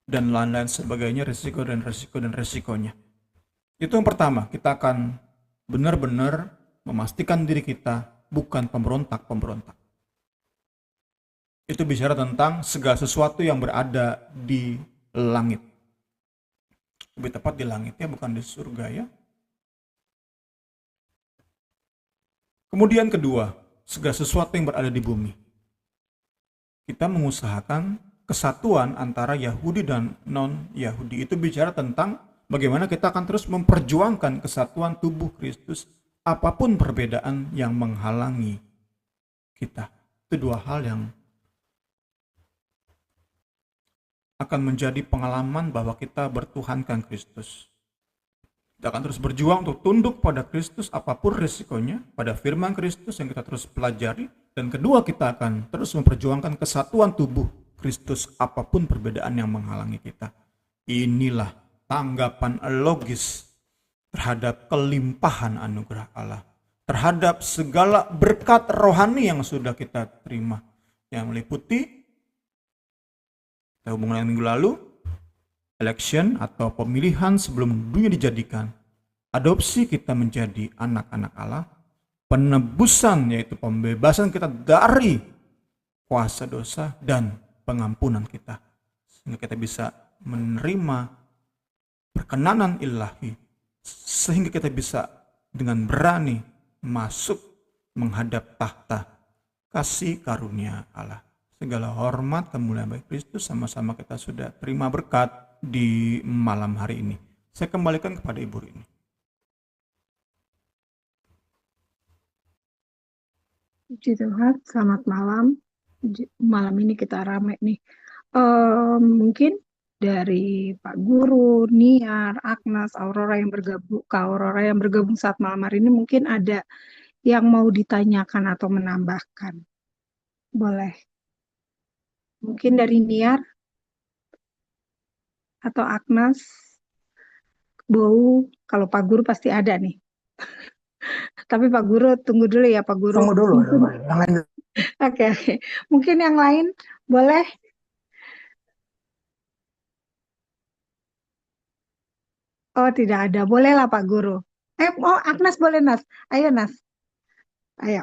dan lain-lain sebagainya, resikonya. Itu yang pertama, kita akan benar-benar memastikan diri kita bukan pemberontak. Itu bicara tentang segala sesuatu yang berada di langit. Lebih tepat di langitnya, bukan di surga ya. Kemudian kedua, segala sesuatu yang berada di bumi. Kita mengusahakan kesatuan antara Yahudi dan non-Yahudi. Itu bicara tentang bagaimana kita akan terus memperjuangkan kesatuan tubuh Kristus, apapun perbedaan yang menghalangi kita. Itu dua hal yang akan menjadi pengalaman bahwa kita bertuhankan Kristus. Kita akan terus berjuang untuk tunduk pada Kristus apapun risikonya, pada firman Kristus yang kita terus pelajari. Dan kedua, kita akan terus memperjuangkan kesatuan tubuh Kristus apapun perbedaan yang menghalangi kita. Inilah tanggapan logis terhadap kelimpahan anugerah Allah, terhadap segala berkat rohani yang sudah kita terima, yang meliputi, kita hubungan minggu lalu, election atau pemilihan sebelum dunia dijadikan, adopsi kita menjadi anak-anak Allah, penebusan yaitu pembebasan kita dari kuasa dosa, dan pengampunan kita, sehingga kita bisa menerima perkenanan ilahi, sehingga kita bisa dengan berani masuk menghadap tahta kasih karunia Allah. Segala hormat kemuliaan bagi Kristus, sama-sama kita sudah terima berkat di malam hari ini. Saya kembalikan kepada Ibu Rini. Puji Tuhan, selamat malam. Malam ini kita rame nih. Mungkin dari Pak Guru, Niar, Agnes, Aurora yang bergabung saat malam hari ini, mungkin ada yang mau ditanyakan atau menambahkan. Boleh. Mungkin dari Niar atau Agnes. Bau, kalau Pak Guru pasti ada nih. Tapi Pak Guru tunggu dulu ya Pak Guru. Tunggu dulu. Oke. Mungkin yang lain boleh. Oh, tidak ada. Bolehlah Pak Guru. Agnes boleh, Nas. Ayo, Nas. Ayo.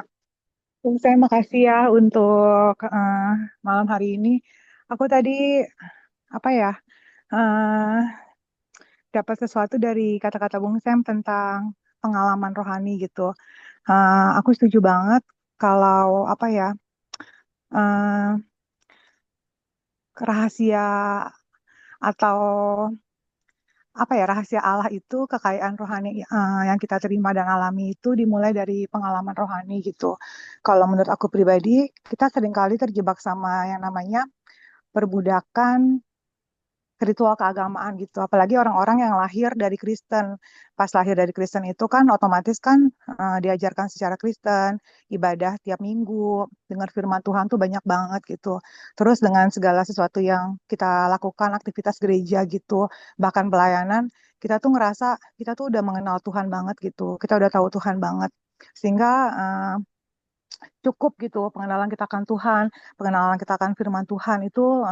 Saya makasih ya untuk malam hari ini. Aku tadi dapat sesuatu dari kata-kata Bung Sam tentang pengalaman rohani gitu. Aku setuju banget kalau rahasia atau rahasia Allah itu, kekayaan rohani yang kita terima dan alami itu dimulai dari pengalaman rohani gitu. Kalau menurut aku pribadi, kita seringkali terjebak sama yang namanya perbudakan ritual keagamaan gitu. Apalagi orang-orang yang lahir dari Kristen. Pas lahir dari Kristen itu kan otomatis kan diajarkan secara Kristen, ibadah tiap minggu, dengar firman Tuhan tuh banyak banget gitu. Terus dengan segala sesuatu yang kita lakukan, aktivitas gereja gitu, bahkan pelayanan, kita tuh ngerasa kita tuh udah mengenal Tuhan banget gitu. Kita udah tahu Tuhan banget. Sehingga cukup gitu pengenalan kita akan Tuhan, pengenalan kita akan firman Tuhan itu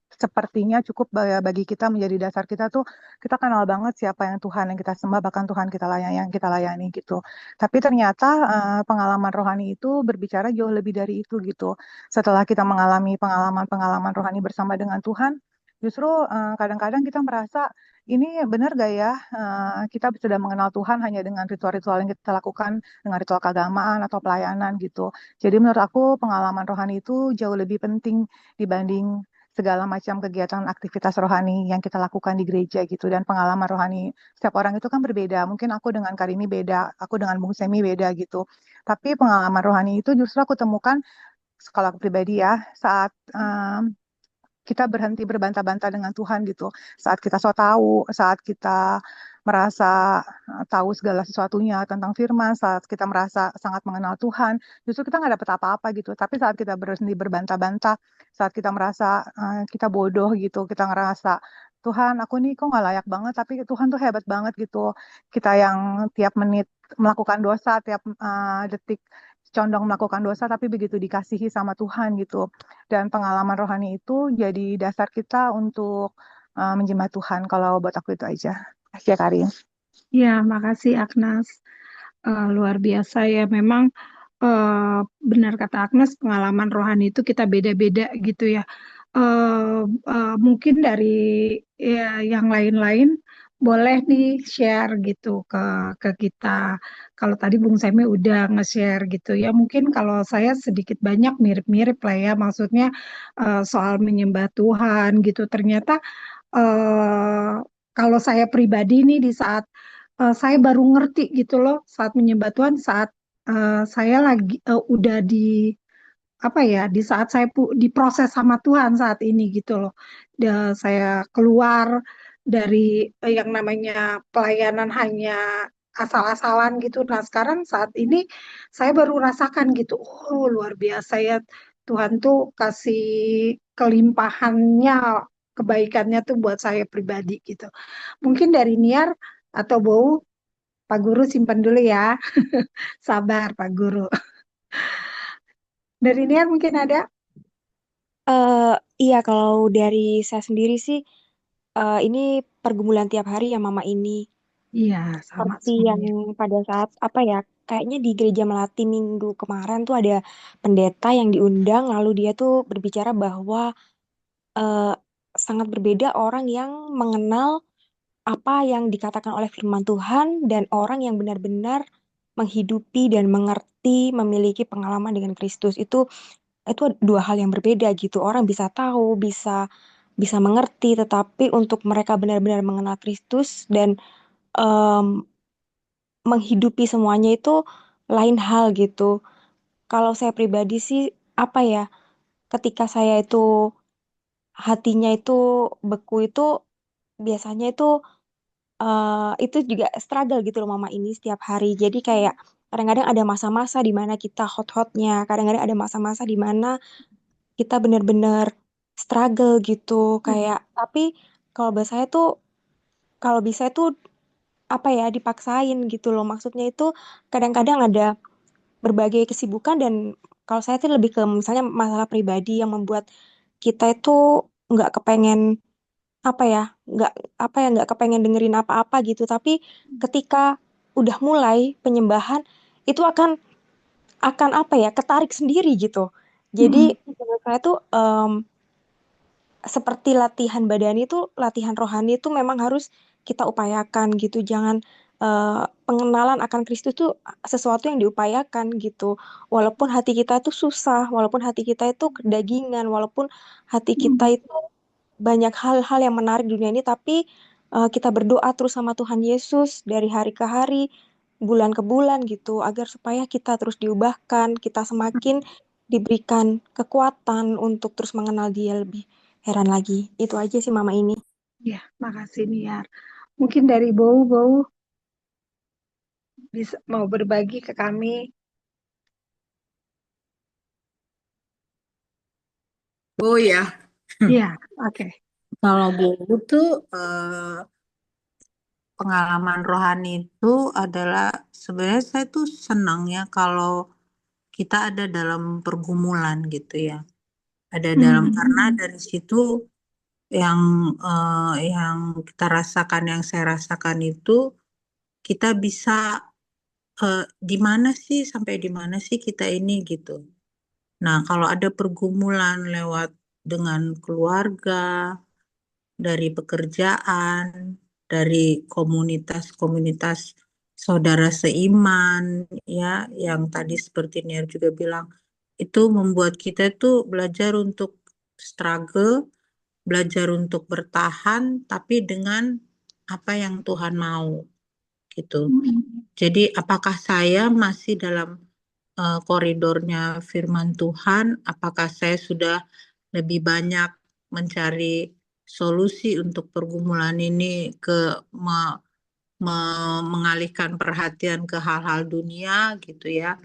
sepertinya cukup bagi kita menjadi dasar kita tuh, kita kenal banget siapa yang Tuhan yang kita sembah, bahkan Tuhan yang kita layani gitu. Tapi ternyata pengalaman rohani itu berbicara jauh lebih dari itu gitu. Setelah kita mengalami pengalaman-pengalaman rohani bersama dengan Tuhan, justru kadang-kadang kita merasa ini benar gak ya kita sudah mengenal Tuhan hanya dengan ritual-ritual yang kita lakukan, dengan ritual keagamaan atau pelayanan gitu. Jadi menurut aku pengalaman rohani itu jauh lebih penting dibanding segala macam kegiatan aktivitas rohani yang kita lakukan di gereja gitu. Dan pengalaman rohani setiap orang itu kan berbeda. Mungkin aku dengan Karini beda, aku dengan Bung Semi beda gitu. Tapi pengalaman rohani itu justru aku temukan, kalau aku pribadi ya, saat kita berhenti berbantah-bantah dengan Tuhan gitu. Saat kita tahu, saat kita merasa tahu segala sesuatunya tentang firman, saat kita merasa sangat mengenal Tuhan, justru kita nggak dapat apa-apa gitu. Tapi saat kita berhenti berbantah-bantah, saat kita merasa kita bodoh gitu, kita ngerasa Tuhan, aku nih kok nggak layak banget, tapi Tuhan tuh hebat banget gitu. Kita yang tiap menit melakukan dosa, tiap detik condong melakukan dosa, tapi begitu dikasihi sama Tuhan gitu. Dan pengalaman rohani itu jadi dasar kita untuk menjemah Tuhan. Kalau buat aku itu aja. Terima kasih ya, Karin. Ya, makasih Agnes. Luar biasa ya. Memang benar kata Agnes, pengalaman rohani itu kita beda-beda gitu ya. Mungkin dari yang lain-lain boleh nih share gitu ke kita. Kalau tadi Bung Semi udah nge-share gitu ya, mungkin kalau saya sedikit banyak mirip-mirip lah ya, maksudnya soal menyembah Tuhan gitu. Ternyata kalau saya pribadi nih di saat saya baru ngerti gitu loh, saat menyembah Tuhan, saat saya lagi udah di apa ya, di saat saya diproses sama Tuhan saat ini gitu loh. Saya keluar dari yang namanya pelayanan hanya asal-asalan gitu. Nah, sekarang saat ini saya baru rasakan gitu. Oh, luar biasa ya, Tuhan tuh kasih kelimpahannya, kebaikannya tuh buat saya pribadi gitu. Mungkin dari Niar atau Bau, Pak Guru simpan dulu ya. Sabar, Pak Guru. Dari Niar mungkin ada? Eh, iya, kalau dari saya sendiri sih, ini pergumulan tiap hari ya Mama ini. Iya, sama Seperti yang semuanya. pada saat, apa ya, kayaknya di Gereja Melati minggu kemarin tuh ada pendeta yang diundang, lalu dia tuh berbicara bahwa eh, sangat berbeda orang yang mengenal apa yang dikatakan oleh firman Tuhan dan orang yang benar-benar menghidupi dan mengerti, memiliki pengalaman dengan Kristus. Itu dua hal yang berbeda gitu. Orang bisa tahu, bisa bisa mengerti, tetapi untuk mereka benar-benar mengenal Kristus dan em, menghidupi semuanya itu lain hal gitu. Kalau saya pribadi sih apa ya, ketika saya itu hatinya itu beku itu biasanya itu juga struggle gitu loh Mama ini setiap hari. Jadi kayak kadang-kadang ada masa-masa di mana kita hot-hotnya, kadang-kadang ada masa-masa di mana kita benar-benar struggle gitu kayak tapi kalau bahasa saya tuh kalau bisa itu apa ya dipaksain gitu loh maksudnya itu kadang-kadang ada berbagai kesibukan dan kalau saya tuh lebih ke misalnya masalah pribadi yang membuat kita itu nggak kepengen apa ya nggak nggak kepengen dengerin apa-apa gitu tapi ketika udah mulai penyembahan itu akan apa ya ketarik sendiri gitu jadi Mm-mm. menurut saya tuh seperti latihan badani itu, latihan rohani itu memang harus kita upayakan gitu. Jangan pengenalan akan Kristus itu sesuatu yang diupayakan gitu. Walaupun hati kita itu susah, walaupun hati kita itu kedagingan, walaupun hati kita Mm-mm. itu banyak hal-hal yang menarik di dunia ini, tapi kita berdoa terus sama Tuhan Yesus dari hari ke hari, bulan ke bulan gitu, agar supaya kita terus diubahkan, kita semakin diberikan kekuatan untuk terus mengenal Dia lebih heran lagi. Itu aja sih Mama ini. Ya, makasih Niar. Mungkin dari Bau bisa mau berbagi ke kami. Oh ya, Iya, oke. kalau dulu tuh pengalaman rohani itu adalah sebenarnya saya tuh senang ya kalau kita ada dalam pergumulan gitu ya. Ada dalam Hmm. karena dari situ yang yang kita rasakan, yang saya rasakan itu kita bisa di mana sih sampai di mana sih kita ini gitu. Nah, kalau ada pergumulan lewat dengan keluarga, dari pekerjaan, dari komunitas-komunitas saudara seiman, ya, yang tadi seperti Niar juga bilang, itu membuat kita tuh belajar untuk struggle, belajar untuk bertahan, tapi dengan apa yang Tuhan mau, gitu. Hmm. Jadi, apakah saya masih dalam koridornya firman Tuhan? Apakah saya sudah lebih banyak mencari solusi untuk pergumulan ini ke mengalihkan perhatian ke hal-hal dunia gitu ya.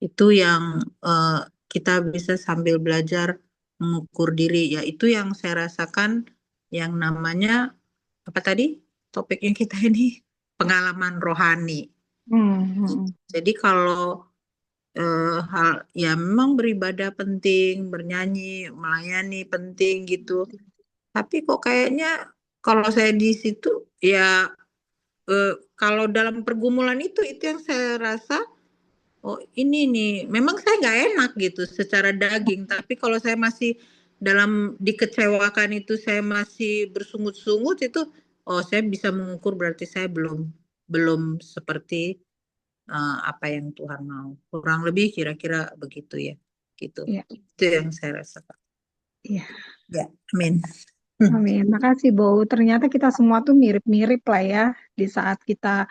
Itu yang eh, kita bisa sambil belajar mengukur diri ya. Itu yang saya rasakan yang namanya apa tadi topiknya kita ini pengalaman rohani. Hmm. Jadi kalau hal ya memang beribadah penting, bernyanyi, melayani penting gitu. Tapi kok kayaknya kalau saya di situ ya eh, kalau dalam pergumulan itu yang saya rasa oh ini nih memang saya nggak enak gitu secara daging. Tapi kalau saya masih dalam dikecewakan itu saya masih bersungut-sungut itu oh saya bisa mengukur berarti saya belum seperti apa yang Tuhan mau. Kurang lebih kira-kira begitu ya. Gitu. Ya, Itu yang saya rasakan. iya. Ya, amin. Amin. Makasih, Bo. Ternyata kita semua tuh mirip-mirip lah ya di saat kita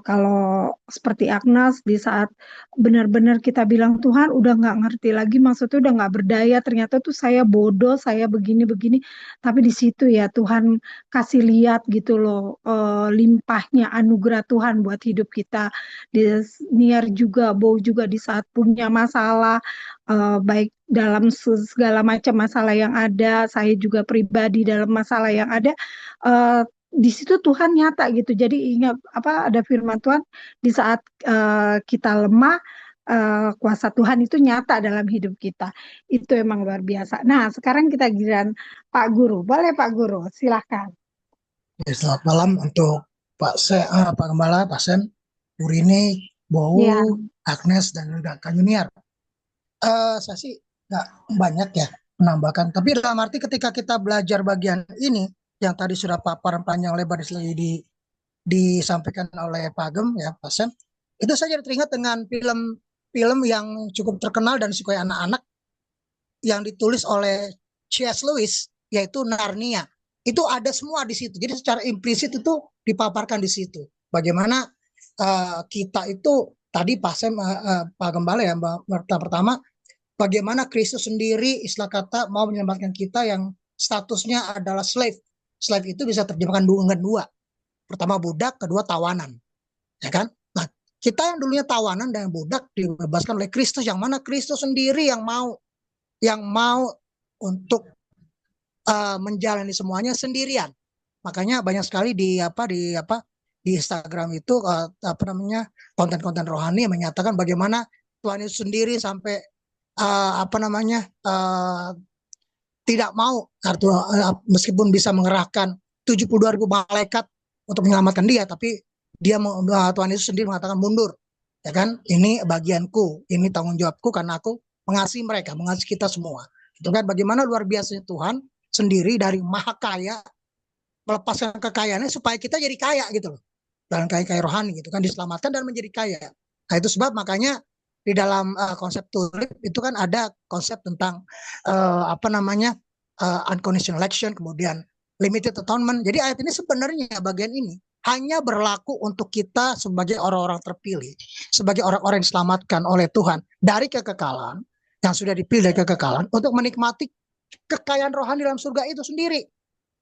kalau seperti Agnes di saat benar-benar kita bilang Tuhan udah nggak ngerti lagi, maksudnya udah nggak berdaya, ternyata tuh saya bodoh, saya begini-begini, tapi di situ ya Tuhan kasih lihat gitu loh limpahnya anugerah Tuhan buat hidup kita. Di Niar juga, Bow juga di saat punya masalah, baik dalam segala macam masalah yang ada, saya juga pribadi dalam masalah yang ada. eh, di situ Tuhan nyata gitu. Jadi ingat apa ada firman Tuhan di saat kita lemah kuasa Tuhan itu nyata dalam hidup kita. Itu emang luar biasa. Nah, sekarang kita giliran Pak Guru. Boleh Pak Guru, silahkan. Ya, selamat malam untuk Pak Gembala, Pak Sen, Bu Rini, Bowu, Ya, Agnes, dan juga Kak Junior. Saya sih nggak banyak ya menambahkan, tapi dalam arti ketika kita belajar bagian ini, yang tadi sudah paparan panjang lebar disampaikan oleh Pak Gem, ya Pak Sen, itu saya jadi teringat dengan film yang cukup terkenal dan disukai anak-anak yang ditulis oleh C.S. Lewis, yaitu Narnia. Itu ada semua di situ. Jadi secara implisit itu dipaparkan di situ. Bagaimana kita itu tadi Pak Gembala ya, pertama bagaimana Kristus sendiri istilah kata mau menyelamatkan kita yang statusnya adalah slave. Slave itu bisa terjemahkan dengan dua. Pertama budak, kedua tawanan. Ya kan? Nah, kita yang dulunya tawanan dan budak dibebaskan oleh Kristus, yang mana Kristus sendiri yang mau untuk menjalani semuanya sendirian. Makanya banyak sekali di Instagram itu konten-konten rohani yang menyatakan bagaimana Tuhan Yesus sendiri sampai tidak mau meskipun bisa mengerahkan 72.000 malaikat untuk menyelamatkan dia, tapi Tuhan Yesus sendiri mengatakan mundur, ya kan? Ini bagianku, ini tanggung jawabku karena aku mengasihi mereka, mengasihi kita semua. Itu kan bagaimana luar biasanya Tuhan sendiri dari maha kaya melepaskan kekayaannya supaya kita jadi kaya gitu loh. Dan kaya rohani gitu kan, diselamatkan dan menjadi kaya. Nah itu sebab makanya di dalam konsep tulip itu kan ada konsep tentang unconditional election, kemudian limited atonement. Jadi ayat ini sebenarnya bagian ini hanya berlaku untuk kita sebagai orang-orang terpilih, sebagai orang-orang yang diselamatkan oleh Tuhan dari kekekalan, yang sudah dipilih dari kekekalan untuk menikmati kekayaan rohani dalam surga itu sendiri,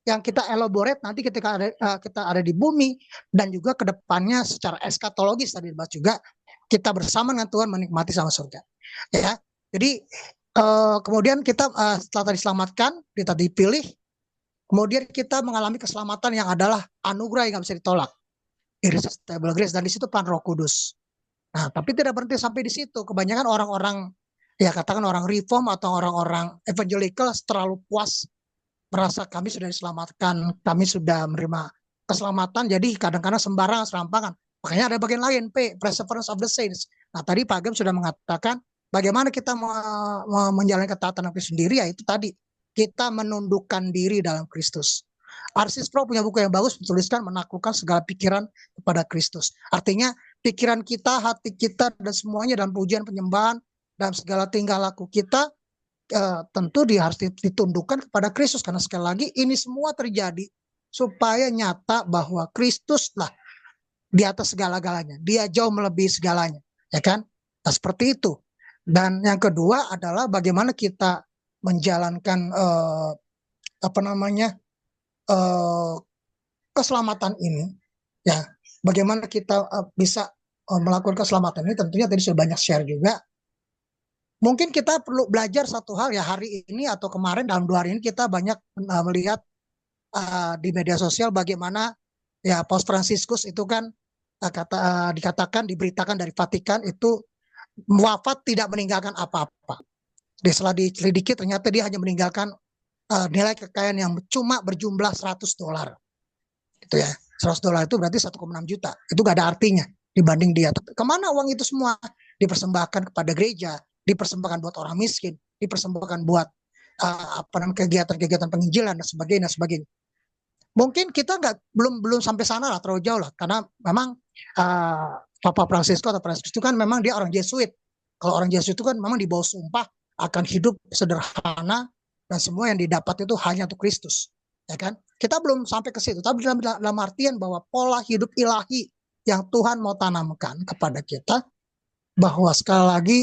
yang kita elaborate nanti ketika kita ada di bumi, dan juga kedepannya secara eskatologis tadi dibahas juga, kita bersama dengan Tuhan menikmati sama surga. Ya, jadi kemudian kita setelah tadi diselamatkan, kita dipilih, kemudian kita mengalami keselamatan yang adalah anugerah yang nggak bisa ditolak, irresistible grace, dan di situ peran Roh Kudus. Nah, tapi tidak berhenti sampai di situ. Kebanyakan orang-orang, ya katakan orang reform atau orang-orang evangelical terlalu puas merasa kami sudah diselamatkan, kami sudah menerima keselamatan, jadi kadang-kadang sembarangan serampangan. Makanya ada bagian lain, perseverance of the saints. Nah, tadi Pak Gem sudah mengatakan bagaimana kita menjalani ketaatan Kristus sendiri, yaitu tadi kita menundukkan diri dalam Kristus. R.C. Sproul punya buku yang bagus dituliskan menaklukkan segala pikiran kepada Kristus. Artinya pikiran kita, hati kita, dan semuanya dalam pujian penyembahan, dalam segala tingkah laku kita tentu harus ditundukkan kepada Kristus, karena sekali lagi ini semua terjadi supaya nyata bahwa Kristuslah di atas segala-galanya, dia jauh melebihi segalanya, ya kan? Nah, seperti itu. Dan yang kedua adalah bagaimana kita menjalankan keselamatan ini, ya. Bagaimana kita bisa melakukan keselamatan ini, tentunya tadi sudah banyak share juga. Mungkin kita perlu belajar satu hal ya, hari ini atau kemarin dalam 2 hari ini kita banyak melihat di media sosial bagaimana ya Paus Fransiskus itu kan dikatakan, diberitakan dari Vatikan itu wafat tidak meninggalkan apa-apa. Setelah diselidiki ternyata dia hanya meninggalkan nilai kekayaan yang cuma berjumlah $100. Itu ya, $100 itu berarti 1,6 juta. Itu gak ada artinya dibanding dia. Kemana uang itu semua? Dipersembahkan kepada gereja, dipersembahkan buat orang miskin, dipersembahkan buat kegiatan-kegiatan penginjilan dan sebagainya. Mungkin kita belum sampai sana lah, terlalu jauh lah, karena memang Papa Fransisco atau Fransiskus itu kan memang dia orang Jesuit. Kalau orang Yesus itu kan memang di bawah sumpah akan hidup sederhana dan semua yang didapat itu hanya untuk Kristus, ya kan? Kita belum sampai ke situ, tapi dalam artian bahwa pola hidup ilahi yang Tuhan mau tanamkan kepada kita, bahwa sekali lagi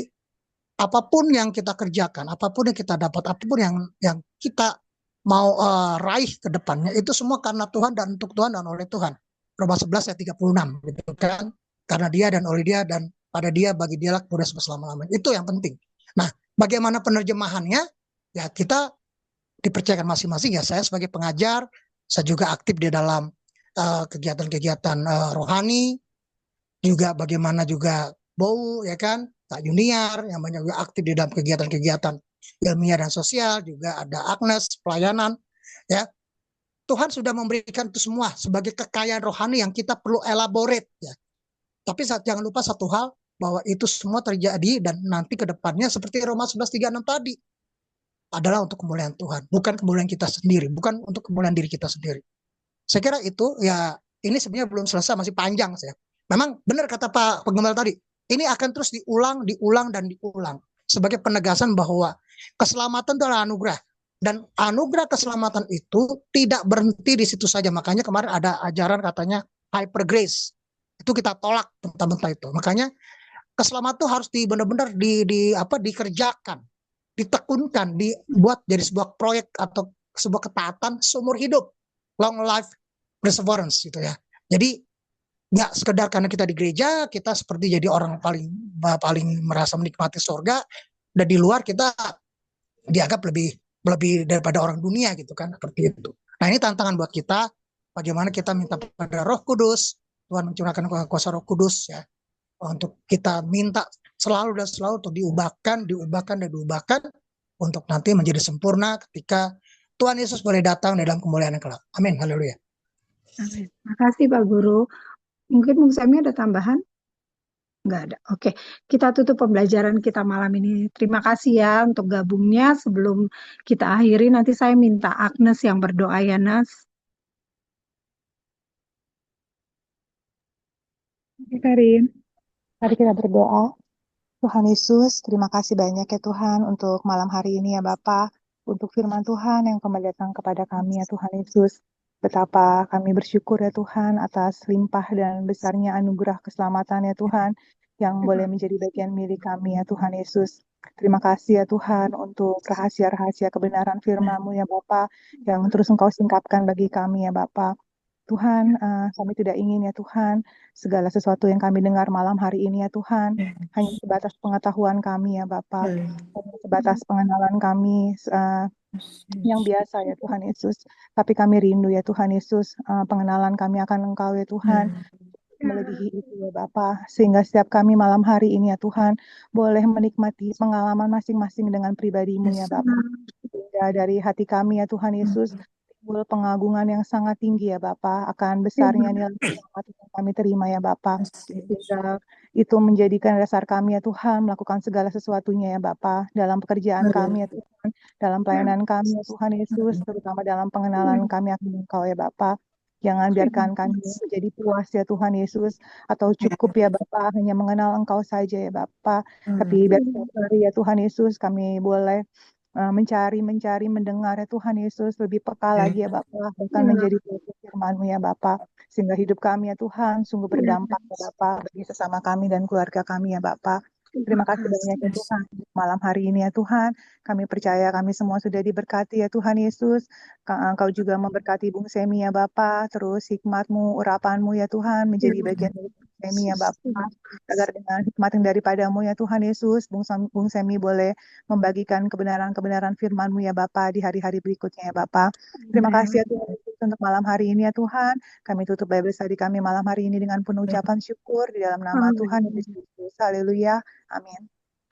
apapun yang kita kerjakan, apapun yang kita dapat, apapun yang kita mau raih ke depannya, itu semua karena Tuhan dan untuk Tuhan dan oleh Tuhan. Roma 11 ayat 36 gitu kan? Karena dia dan oleh dia dan pada dia bagi dialah kemudian selama-lamanya. Itu yang penting. Nah, bagaimana penerjemahannya? Ya kita dipercayakan masing-masing. Ya saya sebagai pengajar, saya juga aktif di dalam kegiatan-kegiatan rohani, juga bagaimana juga Bow, ya kan, Kak Junior yang banyak juga aktif di dalam kegiatan-kegiatan ilmiah dan sosial, juga ada Agnes pelayanan, ya. Tuhan sudah memberikan itu semua sebagai kekayaan rohani yang kita perlu elaborate, ya. Tapi jangan lupa satu hal, bahwa itu semua terjadi dan nanti ke depannya seperti Roma 11:36 tadi, adalah untuk kemuliaan Tuhan, bukan kemuliaan kita sendiri, bukan untuk kemuliaan diri kita sendiri. Saya kira itu, ya, ini sebenarnya belum selesai, masih panjang saya. Memang benar kata Pak Penggembala tadi, ini akan terus diulang, dan diulang sebagai penegasan bahwa keselamatan itu adalah anugerah, dan anugerah keselamatan itu tidak berhenti di situ saja. Makanya kemarin ada ajaran katanya hyper grace, itu kita tolak mentah-mentah itu. Makanya keselamatan itu harus benar-benar dikerjakan, ditekunkan, dibuat jadi sebuah proyek atau sebuah ketaatan seumur hidup, long life perseverance gitu ya. Jadi nggak sekedar karena kita di gereja kita seperti jadi orang paling merasa menikmati surga, dan di luar kita dianggap lebih daripada orang dunia gitu kan, seperti itu. Nah, ini tantangan buat kita, bagaimana kita minta pada Roh Kudus, Tuhan mencurahkan kuasa Roh Kudus, ya, untuk kita minta selalu untuk diubahkan untuk nanti menjadi sempurna ketika Tuhan Yesus boleh datang dalam kemuliaan yang kelak. Amin, haleluya. Amin. Makasih Pak Guru. Mungkin Bung Semi ada tambahan? Enggak ada. Oke, kita tutup pembelajaran kita malam ini. Terima kasih ya untuk gabungnya. Sebelum kita akhiri, nanti saya minta Agnes yang berdoa ya, Nas. Oke, Karin. Mari kita berdoa. Tuhan Yesus, terima kasih banyak ya Tuhan untuk malam hari ini ya Bapa, untuk firman Tuhan yang kembali datang kepada kami ya Tuhan Yesus. Betapa kami bersyukur ya Tuhan atas limpah dan besarnya anugerah keselamatan ya Tuhan yang boleh menjadi bagian milik kami ya Tuhan Yesus. Terima kasih ya Tuhan untuk rahasia-rahasia kebenaran firman-Mu ya Bapa yang terus Engkau singkapkan bagi kami ya Bapa. Tuhan, kami tidak ingin ya Tuhan, segala sesuatu yang kami dengar malam hari ini ya Tuhan, hanya sebatas pengetahuan kami ya Bapa, hanya sebatas pengenalan kami yang biasa ya Tuhan Yesus. Tapi kami rindu ya Tuhan Yesus, pengenalan kami akan Engkau ya Tuhan, melebihi itu ya Bapa, sehingga setiap kami malam hari ini ya Tuhan, boleh menikmati pengalaman masing-masing dengan pribadi-Mu ya Bapa. Sehingga dari hati kami ya Tuhan Yesus, timbul pengagungan yang sangat tinggi ya Bapa akan besarnya nilai keselamatan yang kami terima ya Bapa. Sehingga itu menjadikan dasar kami ya Tuhan melakukan segala sesuatunya ya Bapa dalam pekerjaan kami ya Tuhan, dalam pelayanan kami ya Tuhan Yesus, terutama dalam pengenalan kami akan Engkau ya Bapa. Jangan biarkan kami menjadi puas ya Tuhan Yesus, atau cukup ya Bapa hanya mengenal Engkau saja ya Bapa. Tapi biar ya Tuhan Yesus kami boleh mencari, mendengar ya Tuhan Yesus, lebih peka lagi ya Bapa, bahkan menjadi firman-Mu ya Bapa, sehingga hidup kami ya Tuhan sungguh berdampak ya Bapa bagi sesama kami dan keluarga kami ya Bapa. Terima kasih banyak ya Tuhan malam hari ini ya Tuhan. Kami percaya kami semua sudah diberkati ya Tuhan Yesus. Engkau juga memberkati Bung Semi ya Bapa, terus hikmat-Mu, urapan-Mu ya Tuhan menjadi bagian dari Bung Semi ya Bapa. Agar dengan hikmat yang daripada-Mu ya Tuhan Yesus, Bung Semi boleh membagikan kebenaran-kebenaran firman-Mu ya Bapa di hari-hari berikutnya ya Bapa. Terima kasih ya Tuhan Yesus untuk malam hari ini ya Tuhan. Kami tutup Bible study kami malam hari ini dengan penuh ucapan syukur di dalam nama Tuhan Yesus Kristus. Haleluya. Amin.